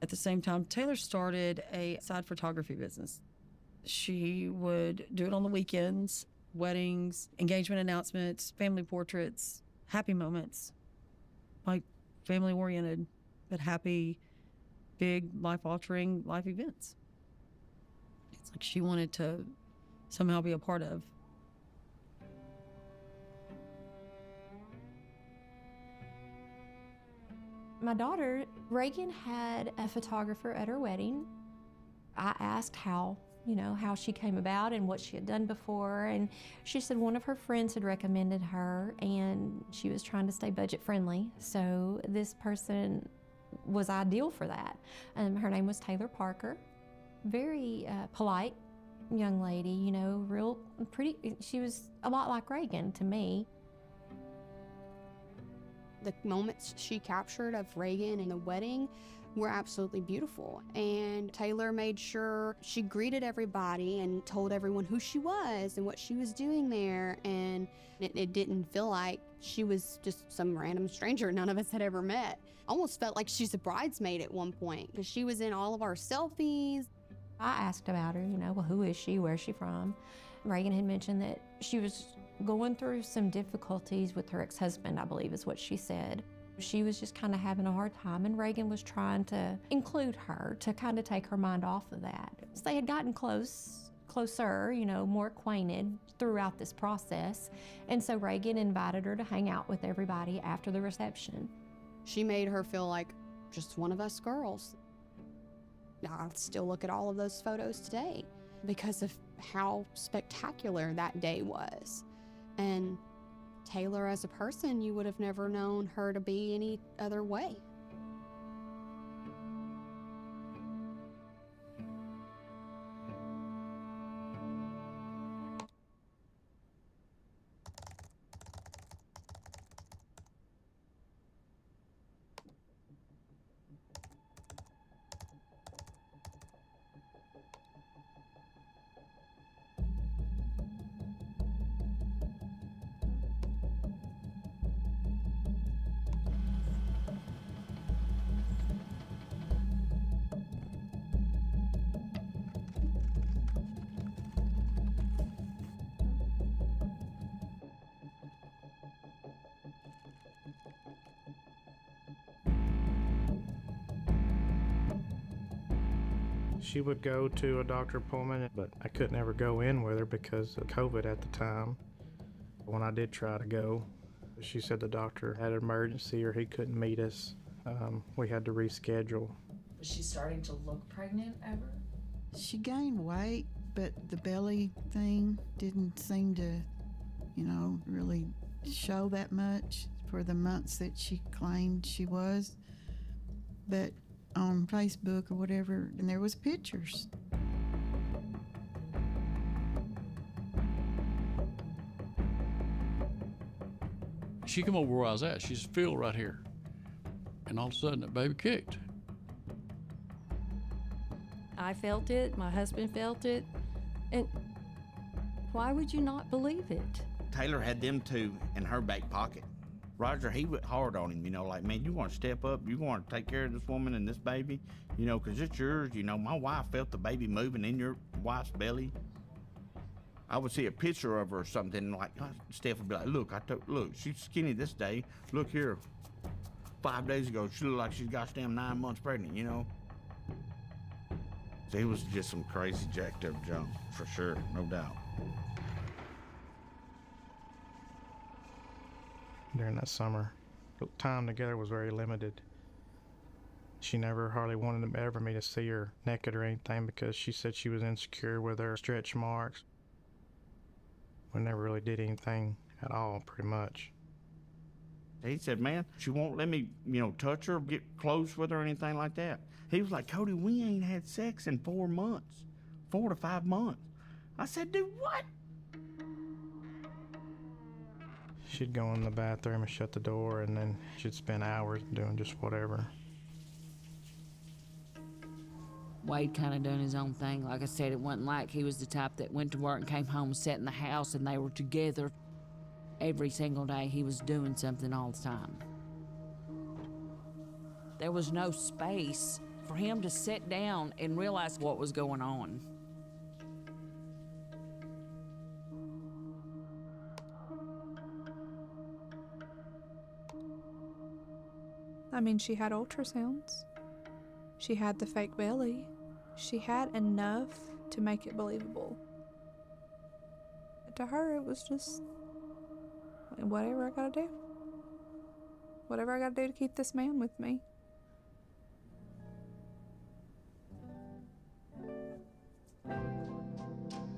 Speaker 16: At the same time, Taylor started a side photography business. She would do it on the weekends, weddings, engagement announcements, family portraits, happy moments, like family-oriented, but happy, big, life-altering life events. It's like she wanted to somehow be a part of.
Speaker 13: My daughter, Reagan, had a photographer at her wedding. I asked how she came about and what she had done before, and she said one of her friends had recommended her, and she was trying to stay budget friendly, so this person was ideal for that. Her name was Taylor Parker. Very polite young lady, real pretty. She was a lot like Reagan to me.
Speaker 17: The moments she captured of Reagan in the wedding were absolutely beautiful. And Taylor made sure she greeted everybody and told everyone who she was and what she was doing there. And it didn't feel like she was just some random stranger none of us had ever met. Almost felt like she's a bridesmaid at one point because she was in all of our selfies.
Speaker 13: I asked about her, well, who is she? Where's she from? Reagan had mentioned that she was going through some difficulties with her ex-husband, I believe is what she said. She was just kind of having a hard time, and Reagan was trying to include her to kind of take her mind off of that. So they had gotten closer, more acquainted throughout this process, and so Reagan invited her to hang out with everybody after the reception.
Speaker 17: She made her feel like just one of us girls. I still look at all of those photos today because of how spectacular that day was. And Taylor as a person, you would have never known her to be any other way.
Speaker 5: She would go to a doctor appointment, but I couldn't ever go in with her because of COVID at the time. When I did try to go, she said the doctor had an emergency or he couldn't meet us. We had to reschedule.
Speaker 23: Was she starting to look pregnant ever?
Speaker 18: She gained weight, but the belly thing didn't seem to, really show that much for the months that she claimed she was. But on Facebook or whatever, and there was pictures.
Speaker 12: She come over where I was at. She's Phil right here. And all of a sudden, the baby kicked.
Speaker 21: I felt it. My husband felt it. And why would you not believe it?
Speaker 19: Taylor had them two in her back pocket. Roger, he went hard on him, like, man, you want to step up, you want to take care of this woman and this baby, because it's yours. My wife felt the baby moving in your wife's belly. I would see a picture of her or something, like, Steph would be like, look, she's skinny this day. Look here, 5 days ago, she looked like she's gosh damn 9 months pregnant, So he was just some crazy jacked up junk, for sure, no doubt.
Speaker 5: During that summer, the time together was very limited. She never hardly wanted ever me to see her naked or anything because she said she was insecure with her stretch marks. We never really did anything at all, pretty much.
Speaker 19: He said, man, she won't let me, touch her, get close with her or anything like that. He was like, Cody, we ain't had sex in 4 months, 4 to 5 months. I said, dude, what?
Speaker 5: She'd go in the bathroom and shut the door, and then she'd spend hours doing just whatever.
Speaker 20: Wade kind of doing his own thing. Like I said, it wasn't like he was the type that went to work and came home and sat in the house and they were together. Every single day he was doing something all the time. There was no space for him to sit down and realize what was going on.
Speaker 15: She had ultrasounds. She had the fake belly. She had enough to make it believable. To her, it was just whatever I gotta do. whatever I gotta do to keep this man with me.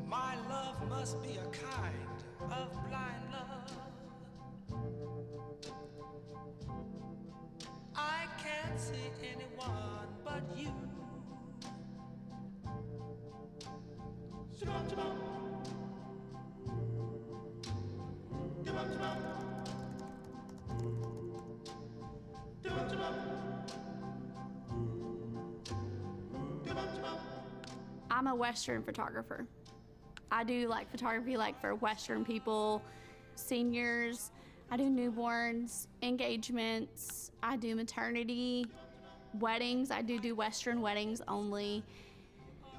Speaker 2: My love must be a kind of blind love. I can't see anyone but you.
Speaker 3: I'm a Western photographer. I do like photography like for Western people, seniors. I do newborns, engagements. I do maternity, weddings. I do Western weddings only.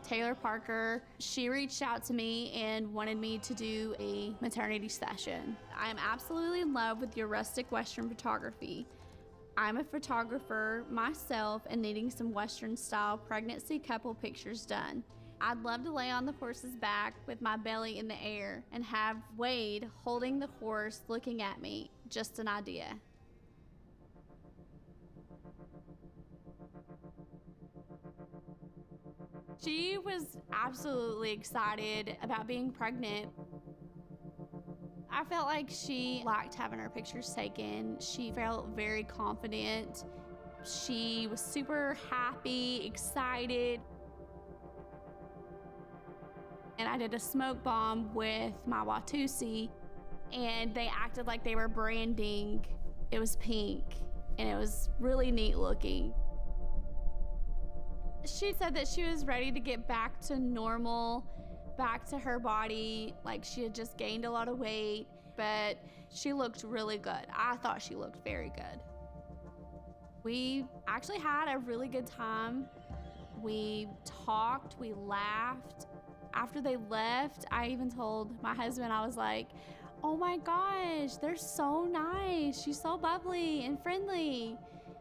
Speaker 3: Taylor Parker, she reached out to me and wanted me to do a maternity session. I am absolutely in love with your rustic Western photography. I'm a photographer myself and needing some Western style pregnancy couple pictures done. I'd love to lay on the horse's back with my belly in the air and have Wade holding the horse looking at me. Just an idea. She was absolutely excited about being pregnant. I felt like she liked having her pictures taken. She felt very confident. She was super happy, excited. And I did a smoke bomb with my Watusi, and they acted like they were branding. It was pink, and it was really neat looking. She said that she was ready to get back to normal, back to her body, like she had just gained a lot of weight, but she looked really good. I thought she looked very good. We actually had a really good time. We talked, we laughed. After they left, I even told my husband, I was like, oh my gosh, they're so nice. She's so bubbly and friendly.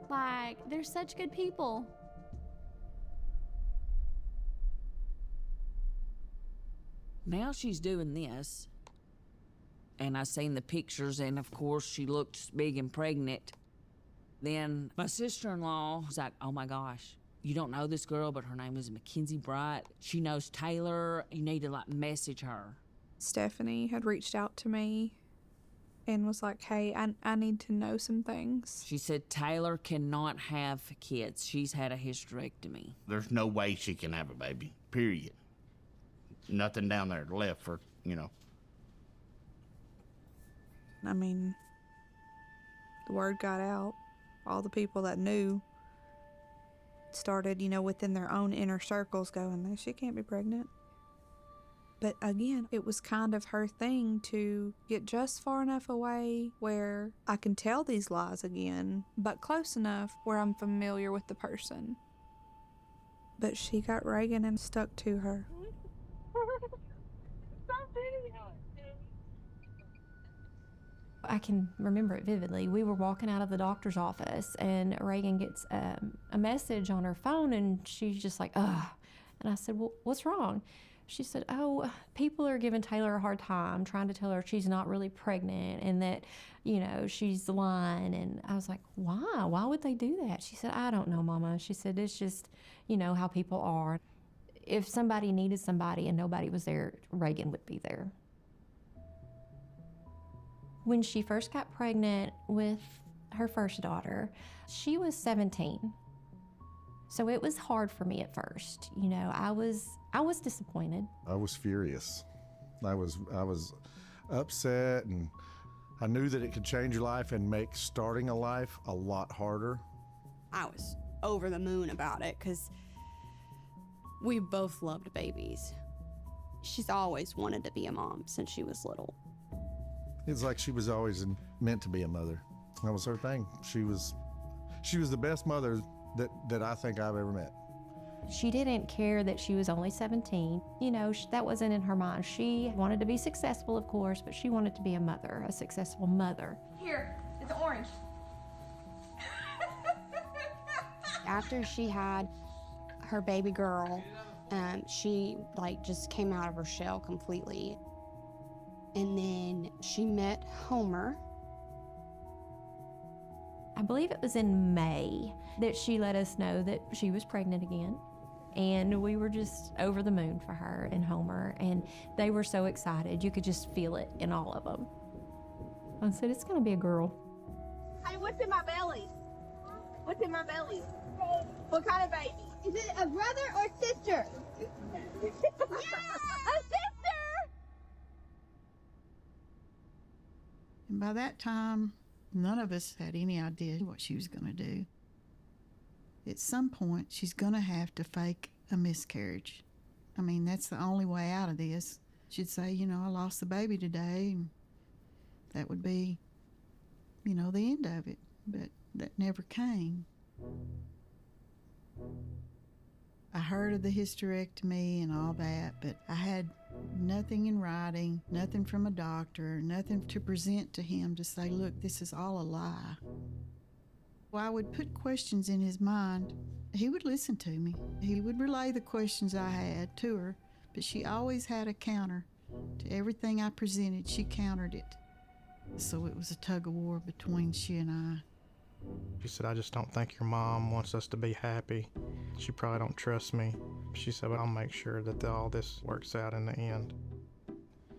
Speaker 3: Like, they're such good people.
Speaker 20: Now she's doing this, and I seen the pictures, and of course she looked big and pregnant. Then my sister-in-law was like, oh my gosh, you don't know this girl, but her name is Mackenzie Bright. She knows Taylor. You need to like message her.
Speaker 15: Stephanie had reached out to me and was like, hey, I need to know some things.
Speaker 20: She said Taylor cannot have kids. She's had a hysterectomy.
Speaker 19: There's no way she can have a baby, period. Nothing down there left for, you know.
Speaker 15: I mean, the word got out. All the people that knew started, you know, within their own inner circles going, no, she can't be pregnant. But again, it was kind of her thing to get just far enough away where I can tell these lies again, but close enough where I'm familiar with the person. But she got Reagan and stuck to her.
Speaker 13: I can remember it vividly. We were walking out of the doctor's office and Reagan gets a message on her phone and she's just like, ugh. And I said, well, what's wrong? She said, oh, people are giving Taylor a hard time, trying to tell her she's not really pregnant and that, you know, she's lying. And I was like, why? Why would they do that? She said, I don't know, Mama. She said, it's just, you know, how people are. If somebody needed somebody and nobody was there, Reagan would be there. When she first got pregnant with her first daughter, she was 17. So it was hard for me at first. You know, I was disappointed.
Speaker 22: I was furious. I was upset, and I knew that it could change your life and make starting a life a lot harder.
Speaker 17: I was over the moon about it because we both loved babies. She's always wanted to be a mom since she was little.
Speaker 22: It's like she was always meant to be a mother. That was her thing. She was the best mother that I think I've ever met.
Speaker 13: She didn't care that she was only 17. You know, that wasn't in her mind. She wanted to be successful, of course, but she wanted to be a mother, a successful mother.
Speaker 3: Here, it's orange.
Speaker 17: After she had her baby girl, she like just came out of her shell completely. And then she met Homer.
Speaker 13: I believe it was in May that she let us know that she was pregnant again. And we were just over the moon for her and Homer, and they were so excited. You could just feel it in all of them. I said, it's gonna be a girl.
Speaker 4: Hey, what's in my belly? What's in my belly? What kind of baby? Is it a brother or sister? Yeah! A sister!
Speaker 18: And by that time, none of us had any idea what she was going to do. At some point, she's going to have to fake a miscarriage. I mean, that's the only way out of this. She'd say, you know, I lost the baby today, and that would be, you know, the end of it. But that never came. I heard of the hysterectomy and all that, but I had nothing in writing, nothing from a doctor, nothing to present to him to say, look, this is all a lie. Well, I would put questions in his mind. He would listen to me. He would relay the questions I had to her, but she always had a counter. To everything I presented, she countered it. So it was a tug of war between she and I.
Speaker 5: She said, I just don't think your mom wants us to be happy. She probably don't trust me. She said, well, I'll make sure that all this works out in the end.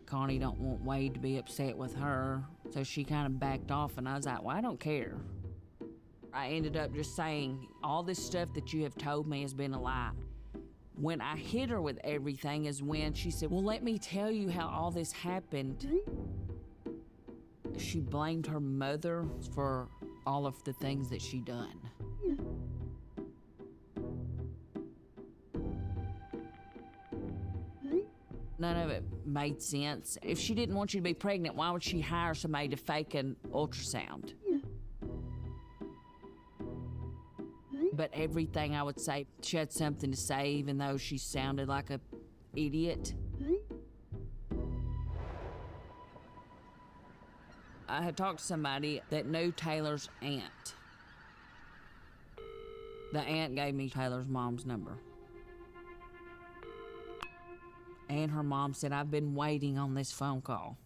Speaker 20: Connie don't want Wade to be upset with her, so she kind of backed off, and I was like, well, I don't care. I ended up just saying, all this stuff that you have told me has been a lie. When I hit her with everything is when she said, well, let me tell you how all this happened. She blamed her mother for all of the things that she done. None of it made sense. If she didn't want you to be pregnant, why would she hire somebody to fake an ultrasound? But everything I would say, she had something to say, even though she sounded like an idiot. I had talked to somebody that knew Taylor's aunt. The aunt gave me Taylor's mom's number. And her mom said, I've been waiting on this phone call.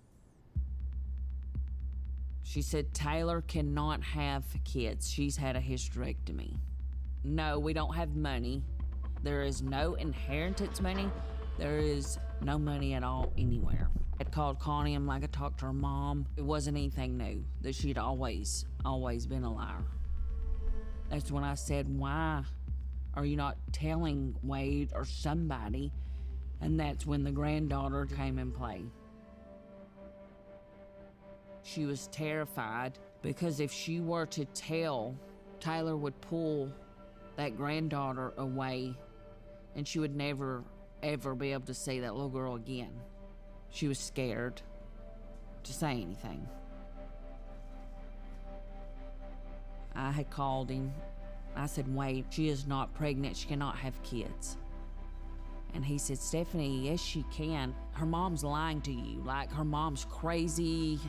Speaker 20: She said, Taylor cannot have kids. She's had a hysterectomy. No, we don't have money. There is no inheritance money. There is no money at all anywhere. I called Connie and like I talked to her mom. It wasn't anything new, that she'd always been a liar. That's when I said, why are you not telling Wade or somebody? And that's when the granddaughter came in play. She was terrified because if she were to tell, Taylor would pull that granddaughter away and she would never, ever be able to see that little girl again. She was scared to say anything. I had called him. I said, Wade, she is not pregnant. She cannot have kids. And he said, Stephanie, yes, she can. Her mom's lying to you. Like, her mom's crazy.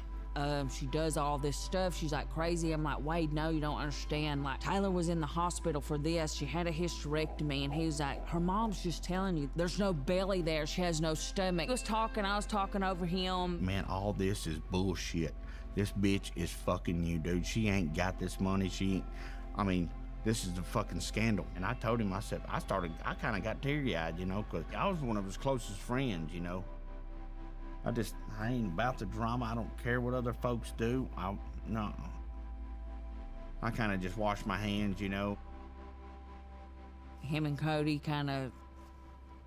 Speaker 20: She does all this stuff. She's like crazy. I'm like, Wade, no, you don't understand. Like, Taylor was in the hospital for this. She had a hysterectomy. And he was like, her mom's just telling you, there's no belly there. She has no stomach. He was talking, I was talking over him.
Speaker 19: Man, all this is bullshit. This bitch is fucking you, dude. She ain't got this money. This is a fucking scandal. And I told him, I said, I kind of got teary-eyed, you know, because I was one of his closest friends, you know. I ain't about the drama. I don't care what other folks do. No. I kind of just wash my hands, you know.
Speaker 20: Him and Cody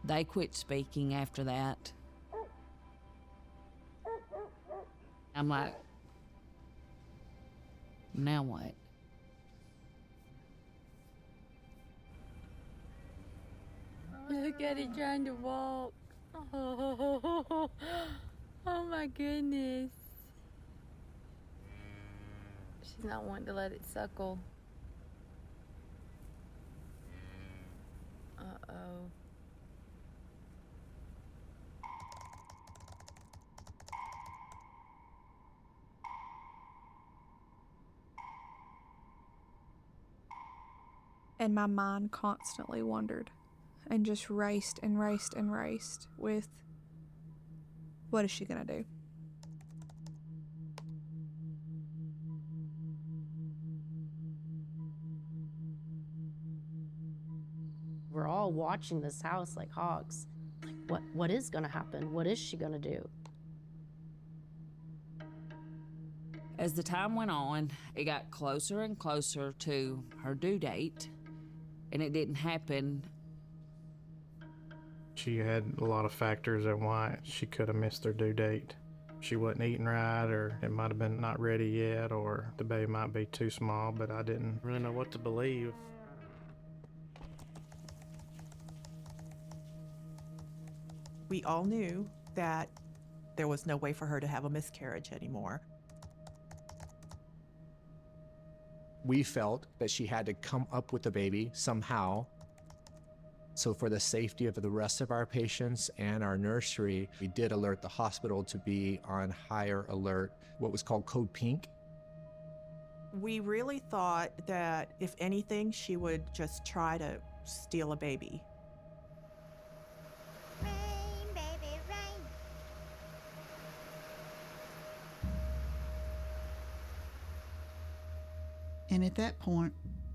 Speaker 20: they quit speaking after that. I'm like, now what?
Speaker 6: Look at it trying to walk. Oh my goodness. She's not wanting to let it suckle. Uh-oh.
Speaker 15: And my mind constantly wandered and just raced and raced and raced with, what is she gonna do?
Speaker 7: We're all watching this house like hawks. Like, what is gonna happen? What is she gonna do?
Speaker 20: As the time went on, it got closer and closer to her due date, and it didn't happen.
Speaker 5: She had a lot of factors at why she could have missed her due date. She wasn't eating right, or it might have been not ready yet, or the baby might be too small, but I didn't really know what to believe.
Speaker 9: We all knew that there was no way for her to have a miscarriage anymore.
Speaker 11: We felt that she had to come up with the baby somehow. So for the safety of the rest of our patients and our nursery, we did alert the hospital to be on higher alert, what was called Code Pink.
Speaker 9: We really thought that if anything, she would just try to steal a baby.
Speaker 18: And at that point,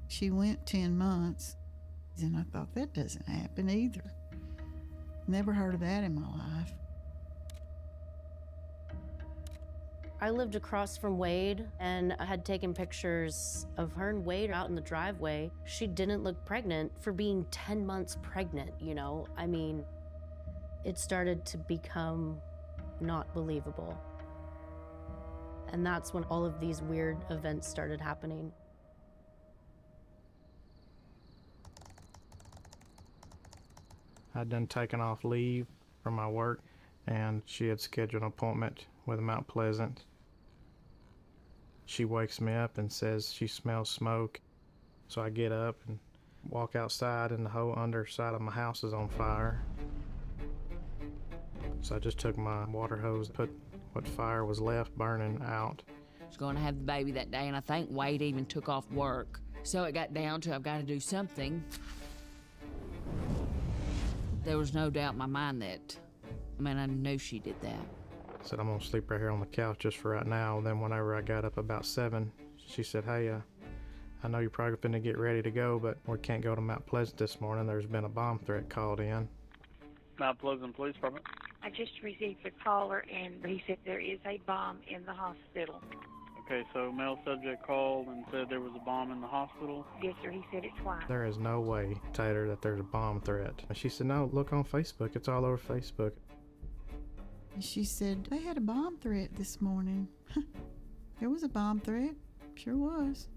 Speaker 18: she went 10 months, and I thought, that doesn't happen either. Never heard of that in my life.
Speaker 7: I lived across from Wade, and I had taken pictures of her and Wade out in the driveway. She didn't look pregnant for being 10 months pregnant, you know? I mean, it started to become not believable. And that's when all of these weird events started happening.
Speaker 5: I'd done taken off leave from my work, and she had scheduled an appointment with Mount Pleasant. She wakes me up and says she smells smoke. So I get up and walk outside, and the whole underside of my house is on fire. So I just took my water hose, put what fire was left burning out.
Speaker 20: I was going to have the baby that day, and I think Wade even took off work. So it got down to I've got to do something. There was no doubt in my mind that, I knew she did that.
Speaker 5: I said, I'm gonna sleep right here on the couch just for right now. Then whenever I got up about 7, she said, hey, I know you're probably gonna get ready to go, but we can't go to Mount Pleasant this morning. There's been a bomb threat called in.
Speaker 14: Mount Pleasant Police Department.
Speaker 24: I just received a caller, and he said there is a bomb in the hospital.
Speaker 14: Okay, so male subject called and said there was a bomb in the hospital?
Speaker 24: Yes, sir. He said it's white.
Speaker 5: There is no way, Tater, that there's a bomb threat. And she said, no, look on Facebook. It's all over Facebook.
Speaker 18: And she said, they had a bomb threat this morning. There was a bomb threat. Sure was.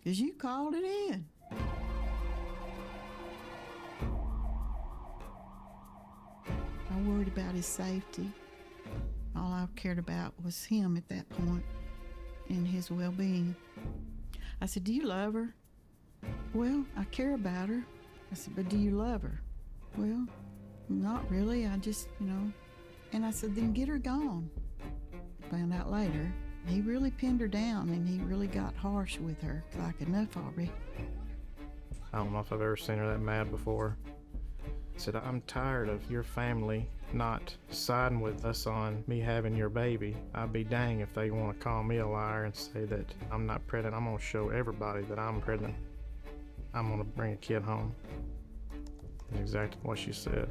Speaker 18: 'Cause you called it in. I worried about his safety. All I cared about was him at that point and his well-being. I said, do you love her? Well, I care about her. I said, but do you love her? Well, not really. I just, And I said, then get her gone. Found out later, he really pinned her down, and he really got harsh with her. Like, enough already.
Speaker 5: I don't know if I've ever seen her that mad before. I said, I'm tired of your family not siding with us on me having your baby. I'd be dang if they want to call me a liar and say that I'm not pregnant. I'm going to show everybody that I'm pregnant. I'm going to bring a kid home. That's exactly what she said.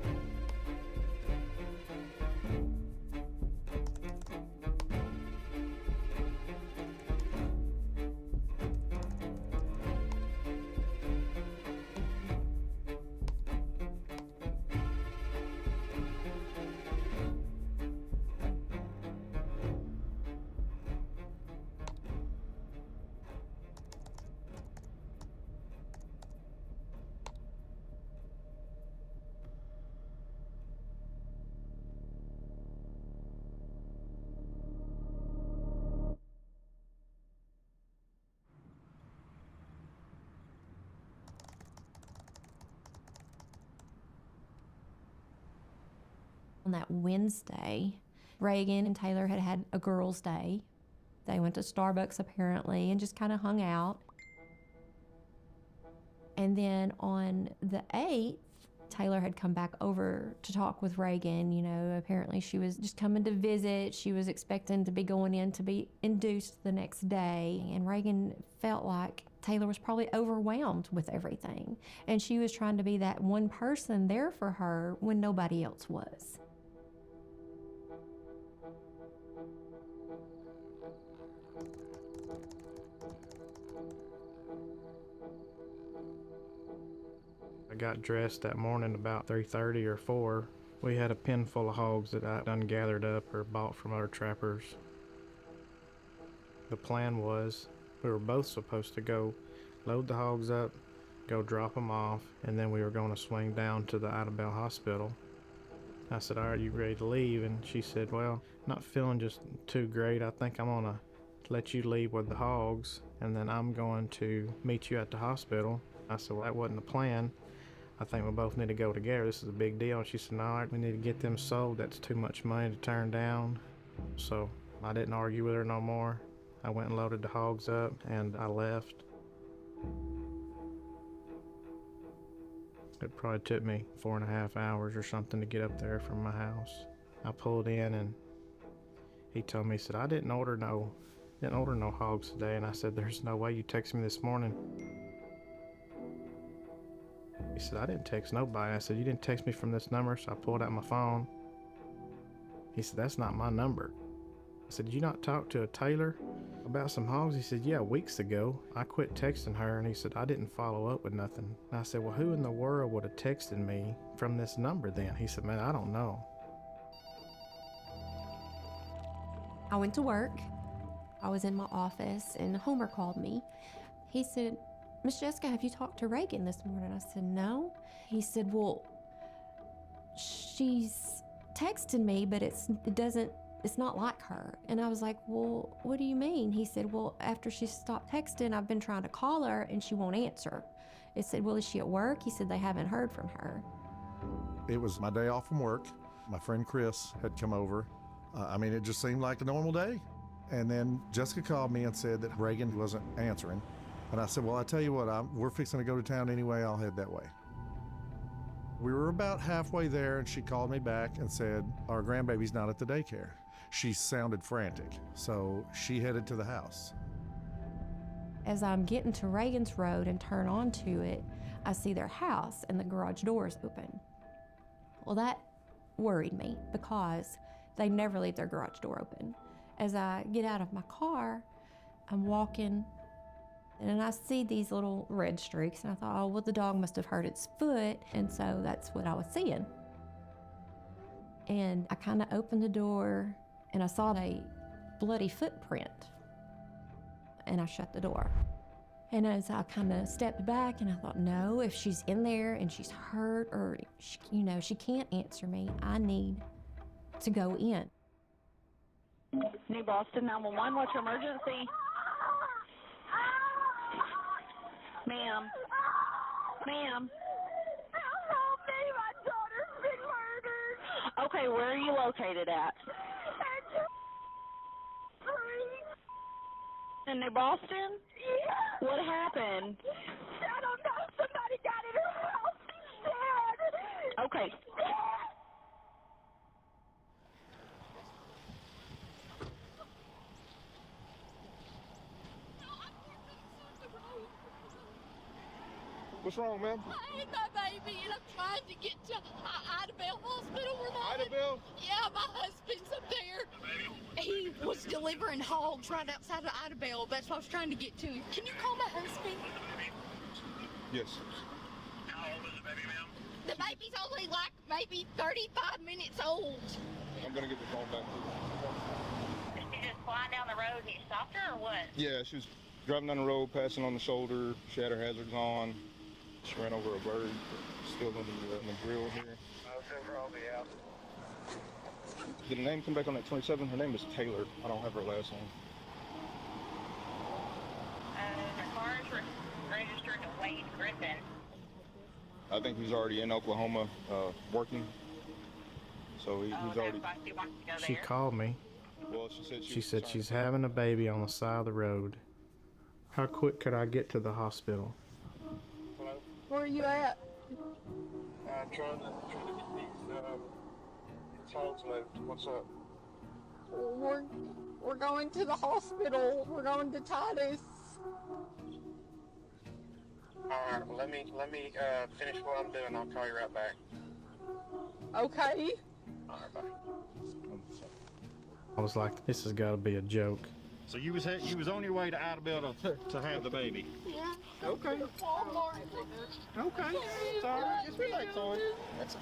Speaker 13: On that Wednesday, Reagan and Taylor had had a girls' day. They went to Starbucks apparently and just kind of hung out. And then on the 8th, Taylor had come back over to talk with Reagan. You know, apparently she was just coming to visit. She was expecting to be going in to be induced the next day. And Reagan felt like Taylor was probably overwhelmed with everything. And she was trying to be that one person there for her when nobody else was.
Speaker 5: I got dressed that morning about 3:30 or 4. We had a pen full of hogs that I done gathered up or bought from other trappers. The plan was we were both supposed to go load the hogs up, go drop them off, and then we were going to swing down to the Idabel Hospital. I said, all right, you ready to leave? And she said, well, not feeling just too great. I think I'm going to let you leave with the hogs, and then I'm going to meet you at the hospital. I said, well, that wasn't the plan. I think we both need to go together. This is a big deal. And she said, no, we need to get them sold. That's too much money to turn down. So I didn't argue with her no more. I went and loaded the hogs up, and I left. It probably took me 4.5 hours or something to get up there from my house. I pulled in, and he told me, he said, I didn't order no hogs today. And I said, there's no way. You texted me this morning. He said, I didn't text nobody. I said, you didn't text me from this number? So I pulled out my phone. He said, that's not my number. I said, did you not talk to a Taylor about some hogs? He said, yeah, weeks ago. I quit texting her, and he said, I didn't follow up with nothing. And I said, well, who in the world would have texted me from this number then? He said, man, I don't know.
Speaker 13: I went to work. I was in my office, and Homer called me. He said, Miss Jessica, have you talked to Reagan this morning? I said, no. He said, well, she's texting me, but it's not like her. And I was like, well, what do you mean? He said, well, after she stopped texting, I've been trying to call her and she won't answer. It said, well, is she at work? He said, they haven't heard from her.
Speaker 22: It was my day off from work. My friend Chris had come over. It just seemed like a normal day. And then Jessica called me and said that Reagan wasn't answering. And I said, well, I tell you what, we're fixing to go to town anyway. I'll head that way. We were about halfway there, and she called me back and said, our grandbaby's not at the daycare. She sounded frantic, so she headed to the house.
Speaker 13: As I'm getting to Reagan's Road and turn onto it, I see their house and the garage door is open. Well, that worried me because they never leave their garage door open. As I get out of my car, I'm walking, and I see these little red streaks, and I thought, oh, well, the dog must have hurt its foot, and so that's what I was seeing. And I kind of opened the door, and I saw a bloody footprint, and I shut the door. And as I kind of stepped back, and I thought, no, if she's in there and she's hurt, or she can't answer me, I need to go in.
Speaker 24: New Boston 911, what's your emergency? Ma'am. Ma'am.
Speaker 4: Help me, my daughter's been murdered.
Speaker 24: Okay, where are you located at? In New Boston?
Speaker 4: Yeah.
Speaker 24: What happened?
Speaker 4: I don't know. Somebody got in her house. She's dead.
Speaker 24: Okay.
Speaker 1: What's wrong, ma'am?
Speaker 6: I had my baby, and I'm trying to get to Idabel Hospital.
Speaker 1: Idabel?
Speaker 6: Yeah, my husband's up there. He was delivering hogs right outside of Idabel. That's what I was trying to get to him. Can you call my husband?
Speaker 1: Yes.
Speaker 6: How old is the baby, ma'am? The baby's only like maybe 35 minutes old.
Speaker 1: I'm going to get the phone back to you.
Speaker 24: Is she just flying down the road and he stopped her, or what?
Speaker 1: Yeah, she was driving down the road, passing on the shoulder. She had her hazards on. She ran over a bird, still in the grill here. Did the name come back on that 27? Her name is Taylor. I don't have her last name.
Speaker 24: The car is registered to Wade Griffin.
Speaker 1: I think he's already in Oklahoma working. So he's already...
Speaker 5: She called me.
Speaker 1: Well,
Speaker 5: she said she's having a baby on the side of the road. How quick could I get to the hospital?
Speaker 6: Where are you at?
Speaker 1: trying to get these hogs moved. What's up?
Speaker 6: We're going to the hospital. We're going to Titus.
Speaker 1: Alright, well, let me finish what I'm doing. I'll call you right back.
Speaker 6: Okay.
Speaker 1: Alright, bye.
Speaker 5: I was like, this has got to be a joke.
Speaker 8: So you was on your way to Idabel to have the baby.
Speaker 6: Yeah.
Speaker 8: Okay. Okay. It's all right. Just relax on it. That's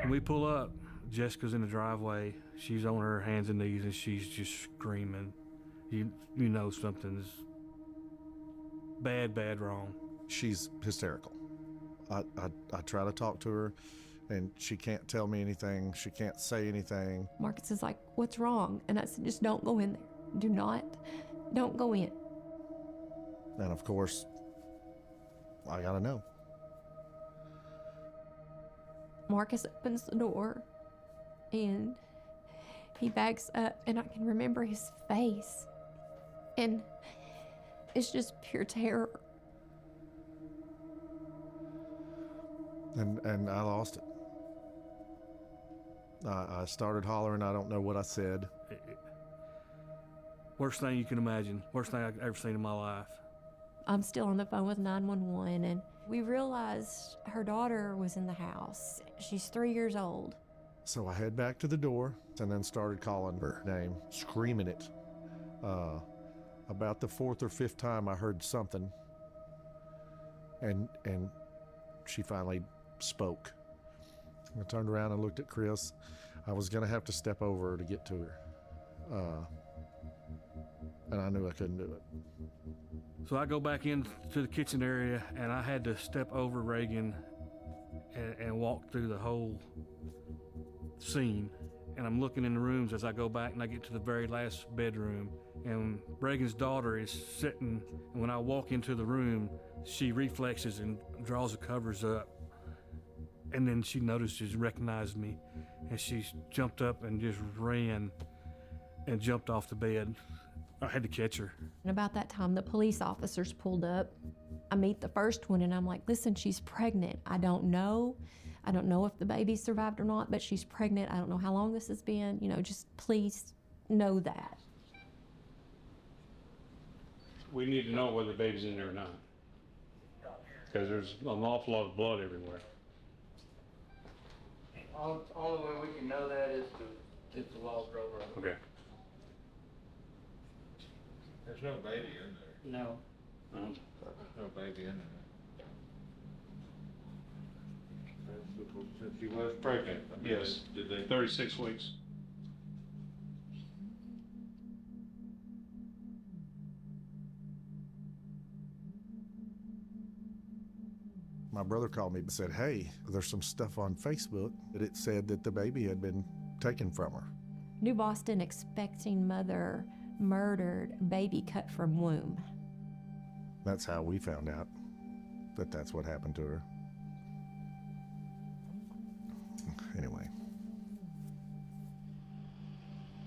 Speaker 10: When we pull up, Jessica's in the driveway. She's on her hands and knees and she's just screaming. You know something's bad wrong.
Speaker 22: She's hysterical. I try to talk to her, and she can't tell me anything. She can't say anything.
Speaker 13: Marcus is like, what's wrong? And I said, just don't go in there. Don't go in.
Speaker 22: And of course, I gotta know.
Speaker 13: Marcus opens the door and he backs up, and I can remember his face. And it's just pure terror.
Speaker 22: And I lost it. I started hollering. I don't know what I said.
Speaker 10: Worst thing you can imagine. Worst thing I've ever seen in my life.
Speaker 13: I'm still on the phone with 911, and we realized her daughter was in the house. She's 3 years old.
Speaker 22: So I head back to the door and then started calling her name, screaming it. About the fourth or fifth time I heard something, and she finally spoke. I turned around and looked at Chris. I was gonna have to step over her to get to her. And I knew I couldn't do it.
Speaker 10: So I go back into the kitchen area, and I had to step over Reagan and walk through the whole scene. And I'm looking in the rooms as I go back, and I get to the very last bedroom. And Reagan's daughter is sitting, and when I walk into the room, she reflexes and draws the covers up. And then she notices, recognized me, and she jumped up and just ran and jumped off the bed. I had to catch her.
Speaker 13: And about that time, the police officers pulled up. I meet the first one, and I'm like, listen, she's pregnant. I don't know if the baby survived or not, but she's pregnant. I don't know how long this has been. Just please know that.
Speaker 12: We need to know whether the baby's in there or not, because there's an awful lot of blood everywhere.
Speaker 5: Only way we can know that is if the law drove her.
Speaker 12: Okay.
Speaker 8: There's no baby in there.
Speaker 5: No.
Speaker 8: No baby in there. She was pregnant.
Speaker 12: Yes.
Speaker 8: Did they?
Speaker 12: 36 weeks.
Speaker 22: My brother called me and said, hey, there's some stuff on Facebook that it said that the baby had been taken from her.
Speaker 13: New Boston expecting mother murdered, baby cut from womb.
Speaker 22: That's how we found out that that's what happened to her. Anyway.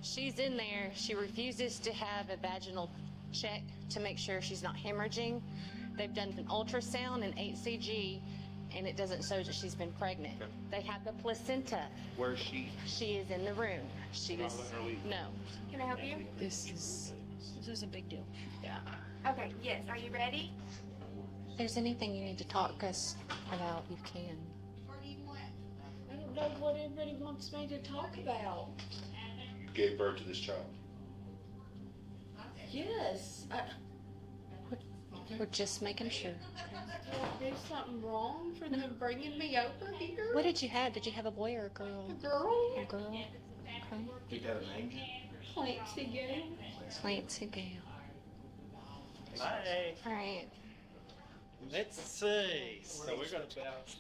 Speaker 16: She's in there. She refuses to have a vaginal check to make sure she's not hemorrhaging. They've done an ultrasound and HCG, and it doesn't show that she's been pregnant. Okay. They have the placenta.
Speaker 8: Where's she?
Speaker 16: She is in the room. She is. No.
Speaker 6: Can I help you?
Speaker 16: This is a big deal. Yeah.
Speaker 6: Okay, yes. Are you ready?
Speaker 16: If there's anything you need to talk to us about, you can.
Speaker 6: I don't know what everybody wants me to talk about.
Speaker 8: You gave birth to this child.
Speaker 6: Yes.
Speaker 16: We're just making sure.
Speaker 6: Did I do something wrong for them bringing me over here?
Speaker 16: What did you have? Did you have a boy or a girl?
Speaker 6: A girl.
Speaker 16: A girl. Okay.
Speaker 8: Did you have a name?
Speaker 6: Clancy Gale.
Speaker 16: Clancy Gale.
Speaker 5: Hey.
Speaker 16: All right.
Speaker 5: Let's see. So we're going to bounce.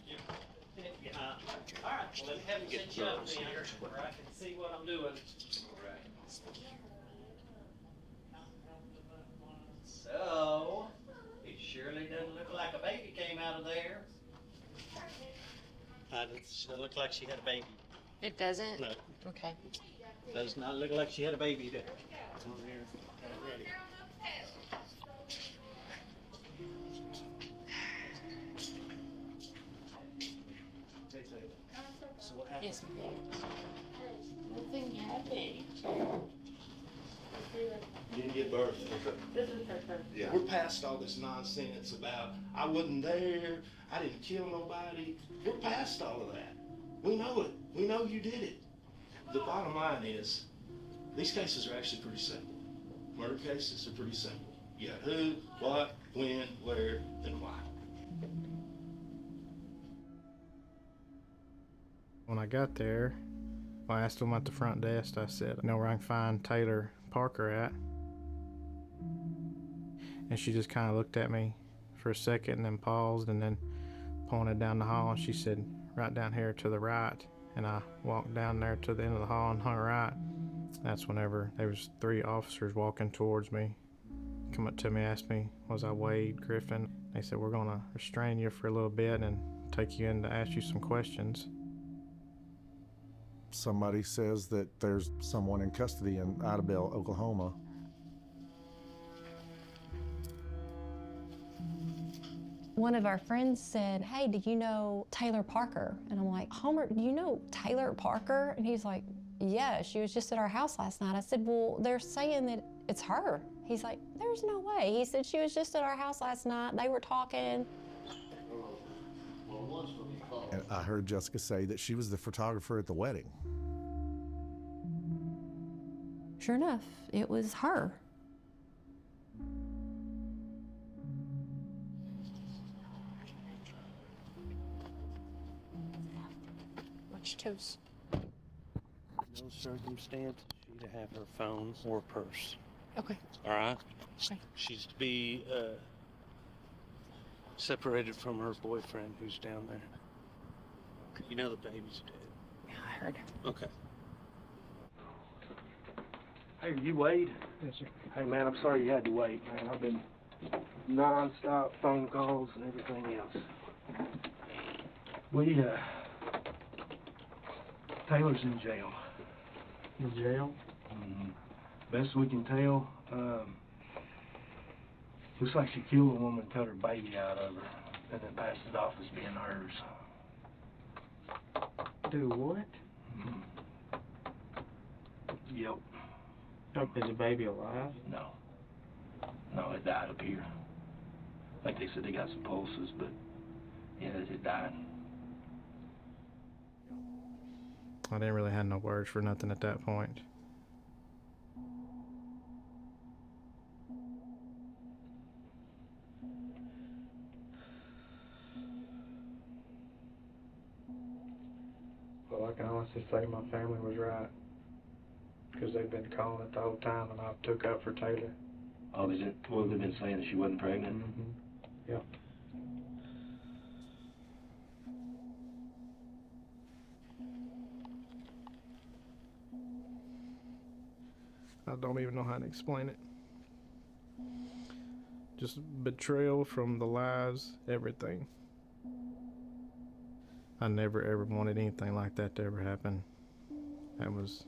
Speaker 5: All right. Well, let me have you set you up then, where I can see what I'm doing. All right. So, it surely doesn't look like a baby came out of there. It doesn't look like she had a baby.
Speaker 16: It doesn't?
Speaker 2: No.
Speaker 16: Okay.
Speaker 2: Does not look like she had a baby there. On there already. So what happened?
Speaker 16: Yes, ma'am. Nothing happened.
Speaker 3: You didn't give birth.
Speaker 16: This is her first.
Speaker 3: Yeah. We're past all this nonsense about I wasn't there, I didn't kill nobody. We're past all of that. We know it. We know you did it. The bottom line is, these cases are actually pretty simple. Murder cases are pretty simple. You got who, what, when, where, and why.
Speaker 5: When I got there, I asked them at the front desk, I said, I know where I can find Taylor Parker at. And she just kind of looked at me for a second and then paused and then pointed down the hall and she said, right down here to the right. And I walked down there to the end of the hall and hung right. That's whenever there was 3 officers walking towards me, come up to me, asked me, was I Wade Griffin? They said, we're gonna restrain you for a little bit and take you in to ask you some questions.
Speaker 22: Somebody says that there's someone in custody in Idabel, Oklahoma.
Speaker 13: One of our friends said, hey, do you know Taylor Parker? And I'm like, Homer, do you know Taylor Parker? And he's like, yeah, she was just at our house last night. I said, well, they're saying that it's her. He's like, there's no way. He said, she was just at our house last night. They were talking.
Speaker 22: And I heard Jessica say that she was the photographer at the wedding.
Speaker 13: Sure enough, it was her.
Speaker 16: Watch your toes.
Speaker 2: No circumstance she to have her phone or purse.
Speaker 16: Okay.
Speaker 2: All right?
Speaker 16: Okay.
Speaker 2: She's to be separated from her boyfriend who's down there. You know the baby's dead.
Speaker 16: Yeah, I heard.
Speaker 2: Okay.
Speaker 21: Hey, are you Wade?
Speaker 2: Yes, sir.
Speaker 21: Hey, man, I'm sorry you had to wait, man. I've been non-stop phone calls and everything else. Taylor's in jail.
Speaker 2: In jail?
Speaker 21: Mm-hmm. Best we can tell, looks like she killed a woman and cut her baby out of her, and then passed it off as being hers.
Speaker 2: Do what?
Speaker 21: Mm-hmm. Yep.
Speaker 2: Is the baby alive?
Speaker 21: No. No, it died up here. I think they said they got some pulses, but yeah, it died.
Speaker 5: I didn't really have no words for nothing at that point.
Speaker 23: Well, I can honestly say my family was right. Because they've been calling it the whole time and I took up for Taylor.
Speaker 21: Oh, they've been saying that she wasn't pregnant?
Speaker 23: Mm-hmm. Yep.
Speaker 5: I don't even know how to explain it. Just betrayal from the lies, everything. I never ever wanted anything like that to ever happen. That was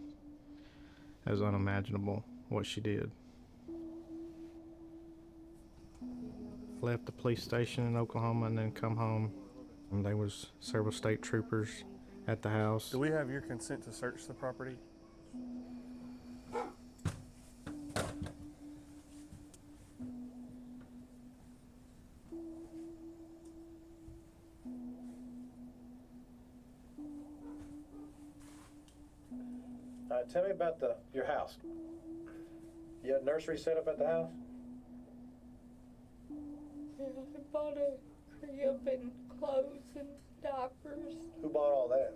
Speaker 5: unimaginable what she did. Left the police station in Oklahoma and then come home. And there was several state troopers at the house.
Speaker 25: Do we have your consent to search the property?
Speaker 26: Tell me about your house. You had a nursery set up at the house?
Speaker 6: Yeah, I bought a crib and clothes and diapers.
Speaker 26: Who bought all that?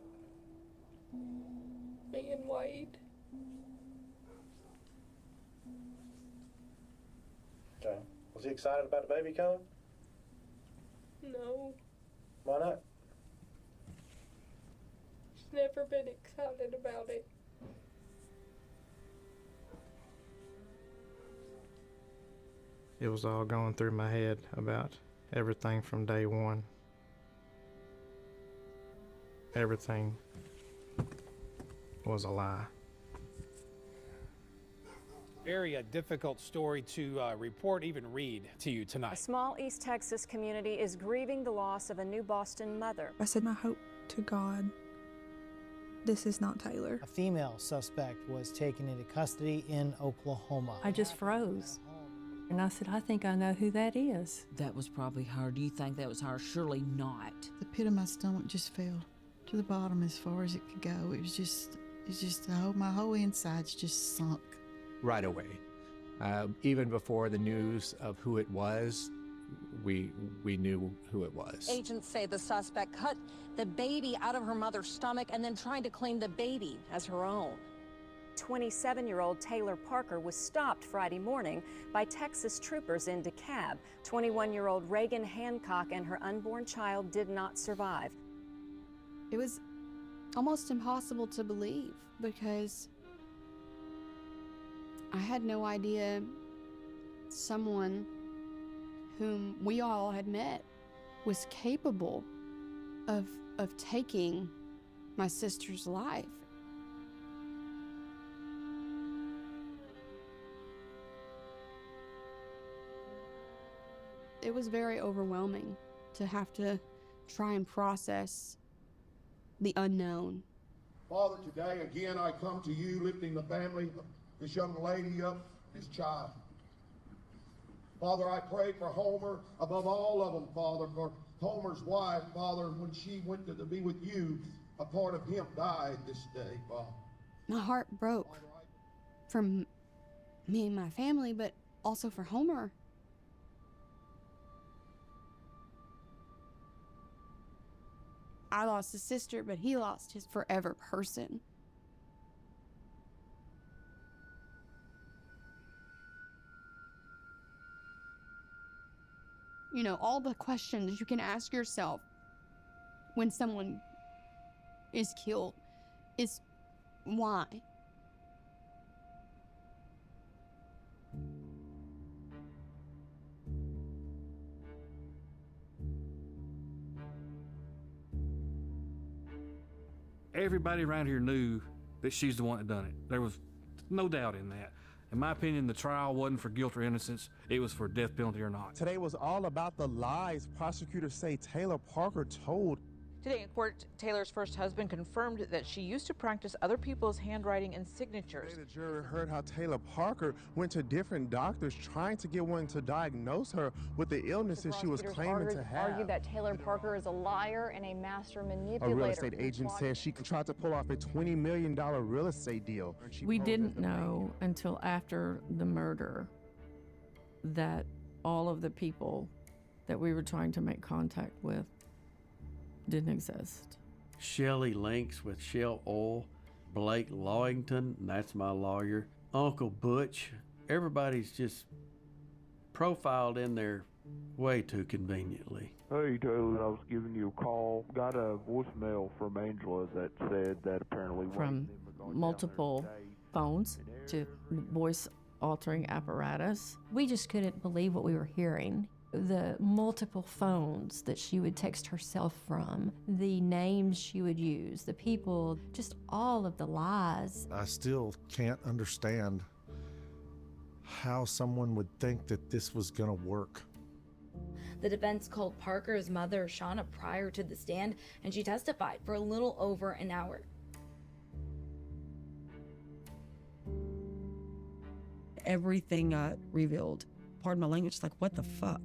Speaker 6: Me and Wade.
Speaker 26: Okay. Was he excited about the baby coming?
Speaker 6: No,
Speaker 26: Why not?
Speaker 6: he's never been excited about it.
Speaker 5: It was all going through my head about everything from day one. Everything. was a lie.
Speaker 7: Very difficult story to report, even read to you
Speaker 9: A
Speaker 7: tonight.
Speaker 9: small East Texas community is grieving the loss of a new Boston mother.
Speaker 11: I said, I hope to God this is not Taylor.
Speaker 15: A female suspect was taken into custody in Oklahoma.
Speaker 17: I just froze. And I said, I think I know who that is.
Speaker 20: That was probably her. Do you think that was her? Surely not.
Speaker 18: The pit of my stomach just fell to the bottom as far as it could go. It's just my whole insides just sunk.
Speaker 19: Right away. Even before the news of who it was, we knew who it was.
Speaker 27: Agents say the suspect cut the baby out of her mother's stomach and then tried to claim the baby as her own.
Speaker 9: 27-year-old Taylor Parker was stopped Friday morning by Texas troopers in DeKalb. 21-year-old Reagan Hancock and her unborn child did not survive.
Speaker 28: It was almost impossible to believe because I had no idea someone whom we all had met was capable of taking my sister's life. It was very overwhelming to have to try and process the unknown.
Speaker 29: Father, today again I come to you lifting the family of this young lady up, this child. Father, I pray for Homer above all of them, Father, for Homer's wife, Father, when she went to be with you, a part of him died this day, Father.
Speaker 28: My heart broke for me and my family, but also for Homer. I lost a sister, but he lost his forever person. You know, all the questions you can ask yourself when someone is killed is why?
Speaker 10: Everybody around here knew that she's the one that done it. There was no doubt in that. In my opinion, the trial wasn't for guilt or innocence. It was for death penalty or not.
Speaker 30: Today was all about the lies prosecutors say Taylor Parker told.
Speaker 31: Today in court, Taylor's first husband confirmed that she used to practice other people's handwriting and signatures.
Speaker 30: Today, the jury heard how Taylor Parker went to different doctors trying to get one to diagnose her with the illnesses she was claiming to have.
Speaker 32: Argued that Taylor Parker is a liar and a master manipulator.
Speaker 30: A real estate agent said she tried to pull off a $20 million real estate deal.
Speaker 17: We didn't know until after the murder that all of the people that we were trying to make contact with didn't exist.
Speaker 33: Shelley Links with Shell Oil, Blake Lawington, and that's my lawyer, Uncle Butch. Everybody's just profiled in there way too conveniently.
Speaker 34: Hey Taylor, I was giving you a call. Got a voicemail from Angela that said that apparently
Speaker 17: From multiple phones to voice altering apparatus. We just couldn't believe what we were hearing. The multiple phones that she would text herself from, the names she would use, the people, just all of the lies.
Speaker 22: I still can't understand how someone would think that this was gonna work.
Speaker 35: The defense called Parker's mother, Shauna, prior to the stand, and she testified for a little over an hour.
Speaker 36: Everything got revealed. Pardon my language, like, what the fuck?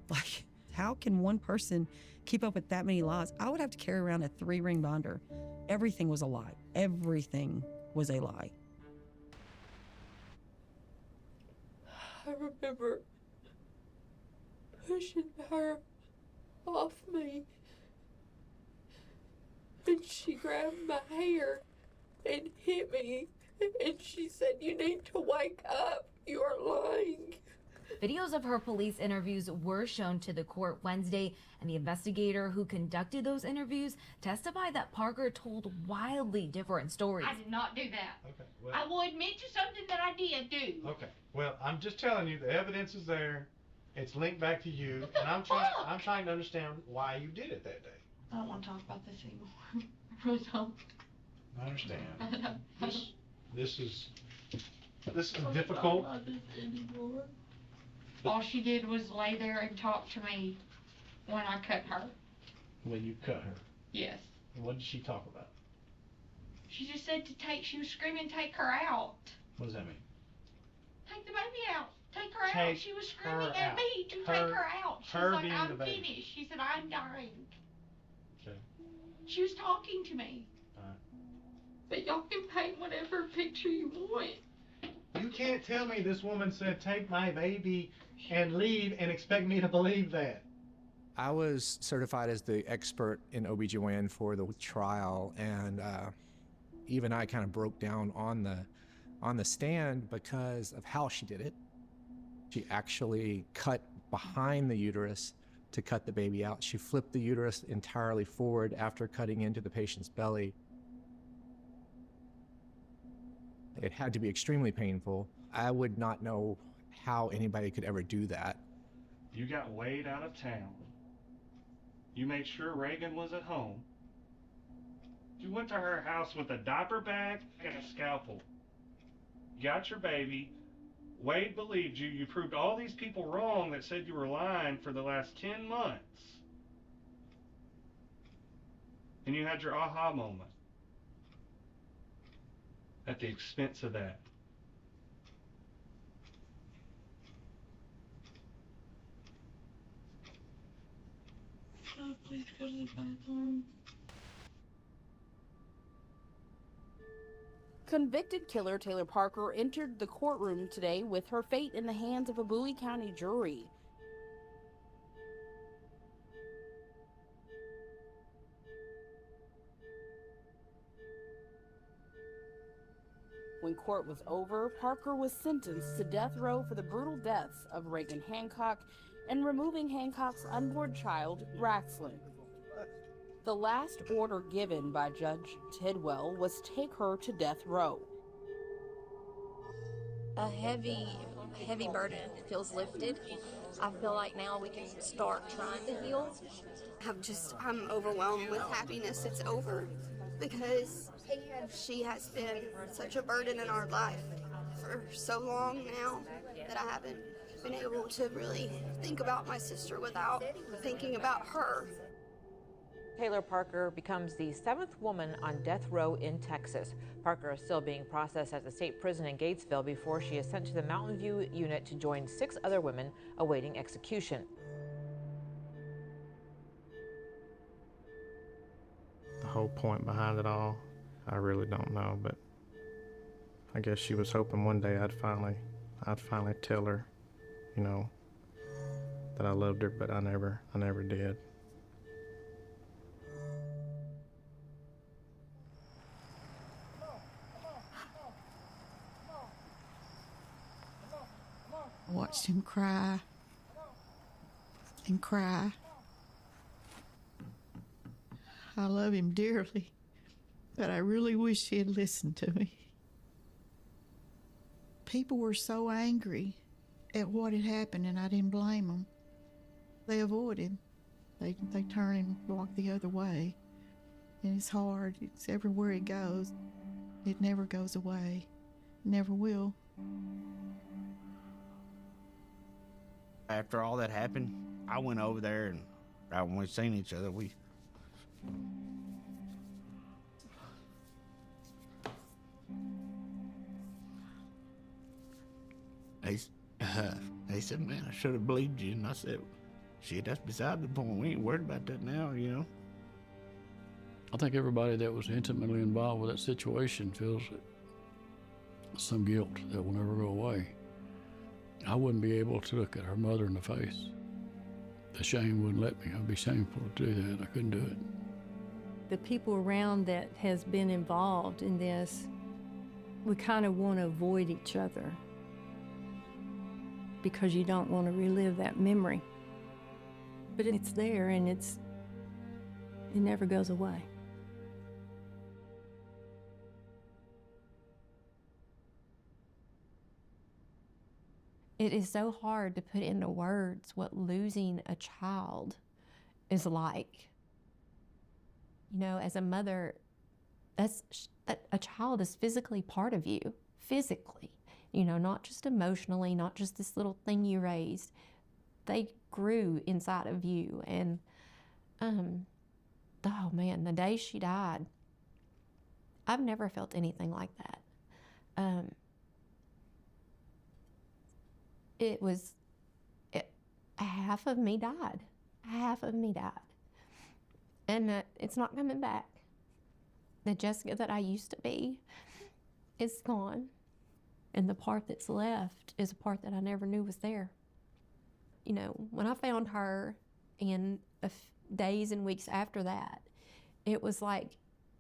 Speaker 36: Like, how can one person keep up with that many lies? I would have to carry around a 3-ring binder. Everything was a lie. Everything was a lie.
Speaker 17: I remember pushing her off me, and she grabbed my hair and hit me, and she said, "You need to wake up. You are lying."
Speaker 35: Videos of her police interviews were shown to the court Wednesday, and the investigator who conducted those interviews testified that Parker told wildly different stories.
Speaker 37: I did not do that.
Speaker 38: Okay, well,
Speaker 37: I will admit to something that I did do.
Speaker 38: okay. Well, I'm just telling you, the evidence is there. It's linked back to you, and I'm trying to understand why you did it that day.
Speaker 37: I don't want to talk about this anymore. I really don't.
Speaker 38: I understand. This is difficult.
Speaker 37: All she did was lay there and talk to me when I cut her.
Speaker 38: When you cut her.
Speaker 37: Yes.
Speaker 38: And what did she talk about?
Speaker 37: She just said she was screaming, take her out.
Speaker 38: What does that mean?
Speaker 37: Take the baby out. Take her out. She was screaming at me to take her out. She's
Speaker 38: her
Speaker 37: like,
Speaker 38: being
Speaker 37: I'm
Speaker 38: the baby.
Speaker 37: finished. She said, I'm dying.
Speaker 38: Okay.
Speaker 37: She was talking to me.
Speaker 38: Alright.
Speaker 37: But y'all can paint whatever picture you want.
Speaker 38: You can't tell me this woman said, take my baby and leave and expect me to believe that.
Speaker 19: I was certified as the expert in OBGYN for the trial, and even I kind of broke down on the stand because of how she did it. She actually cut behind the uterus to cut the baby out. She flipped the uterus entirely forward after cutting into the patient's belly. It had to be extremely painful. I would not know how anybody could ever do that.
Speaker 38: You got Wade out of town. You made sure Reagan was at home. You went to her house with a diaper bag and a scalpel. You got your baby. Wade believed you. You proved all these people wrong that said you were lying for the last 10 months. And you had your aha moment. At the expense of that.
Speaker 37: Oh, please go to the bathroom.
Speaker 1: Convicted killer Taylor Parker entered the courtroom today with her fate in the hands of a Bowie County jury. When court was over, Parker was sentenced to death row for the brutal deaths of Reagan Hancock and removing Hancock's unborn child, Raxlin. The last order given by Judge Tidwell was take her to death row.
Speaker 27: A heavy burden feels lifted. I feel like now we can start trying to heal.
Speaker 2: I'm overwhelmed with happiness it's over, because she has been such a burden in our life for so long now that I haven't been able to really think about my sister without thinking about her.
Speaker 31: Taylor Parker becomes the 7th woman on death row in Texas. Parker is still being processed at the state prison in Gatesville before she is sent to the Mountain View unit to join 6 other women awaiting execution.
Speaker 38: The whole point behind it all, I really don't know, but I guess she was hoping one day I'd finally tell her, you know, that I loved her, but I never did.
Speaker 18: I watched him cry and cry. I love him dearly, but I really wish he had listened to me. People were so angry at what had happened, and I didn't blame them. They avoided. They turn and walk the other way. And it's hard. It's everywhere he goes. It never goes away. Never will.
Speaker 3: After all that happened, I went over there, and right when we seen each other, they said, man, I should have believed you. And I said, shit, that's beside the point. We ain't worried about that now, you know.
Speaker 4: I think everybody that was intimately involved with that situation feels some guilt that will never go away. I wouldn't be able to look at her mother in the face. The shame wouldn't let me. I'd be shameful to do that. I couldn't do it.
Speaker 17: The people around that has been involved in this, we kind of want to avoid each other because you don't want to relive that memory. But it's there, and it never goes away. It is so hard to put into words what losing a child is like. You know, as a mother, that a child is physically part of you, physically, you know, not just emotionally, not just this little thing you raised. They grew inside of you. And oh man, the day she died, I've never felt anything like that. Half of me died. Half of me died. And it's not coming back. The Jessica that I used to be is gone. And the part that's left is a part that I never knew was there. You know, when I found her, and days and weeks after that, it was like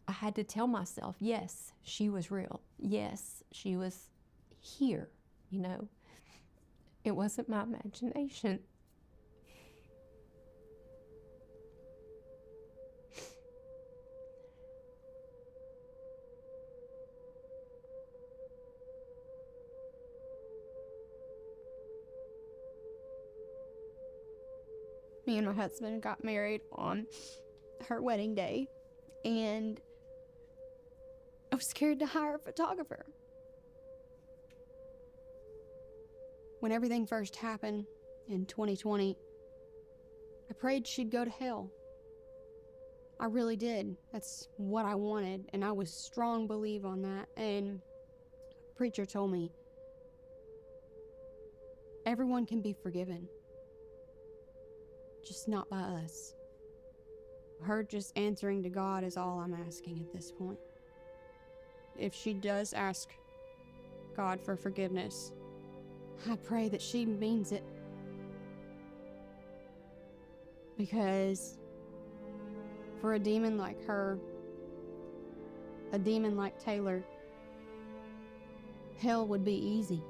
Speaker 17: I had to tell myself, yes, she was real. Yes, she was here, you know. It wasn't my imagination.
Speaker 28: Me and my husband got married on her wedding day, and I was scared to hire a photographer. When everything first happened in 2020, I prayed she'd go to hell. I really did. That's what I wanted, and I was strong belief on that. And a preacher told me, everyone can be forgiven, just not by us. Her just answering to God is all I'm asking at this point. If she does ask God for forgiveness, I pray that she means it. Because for a demon like her, a demon like Taylor, hell would be easy.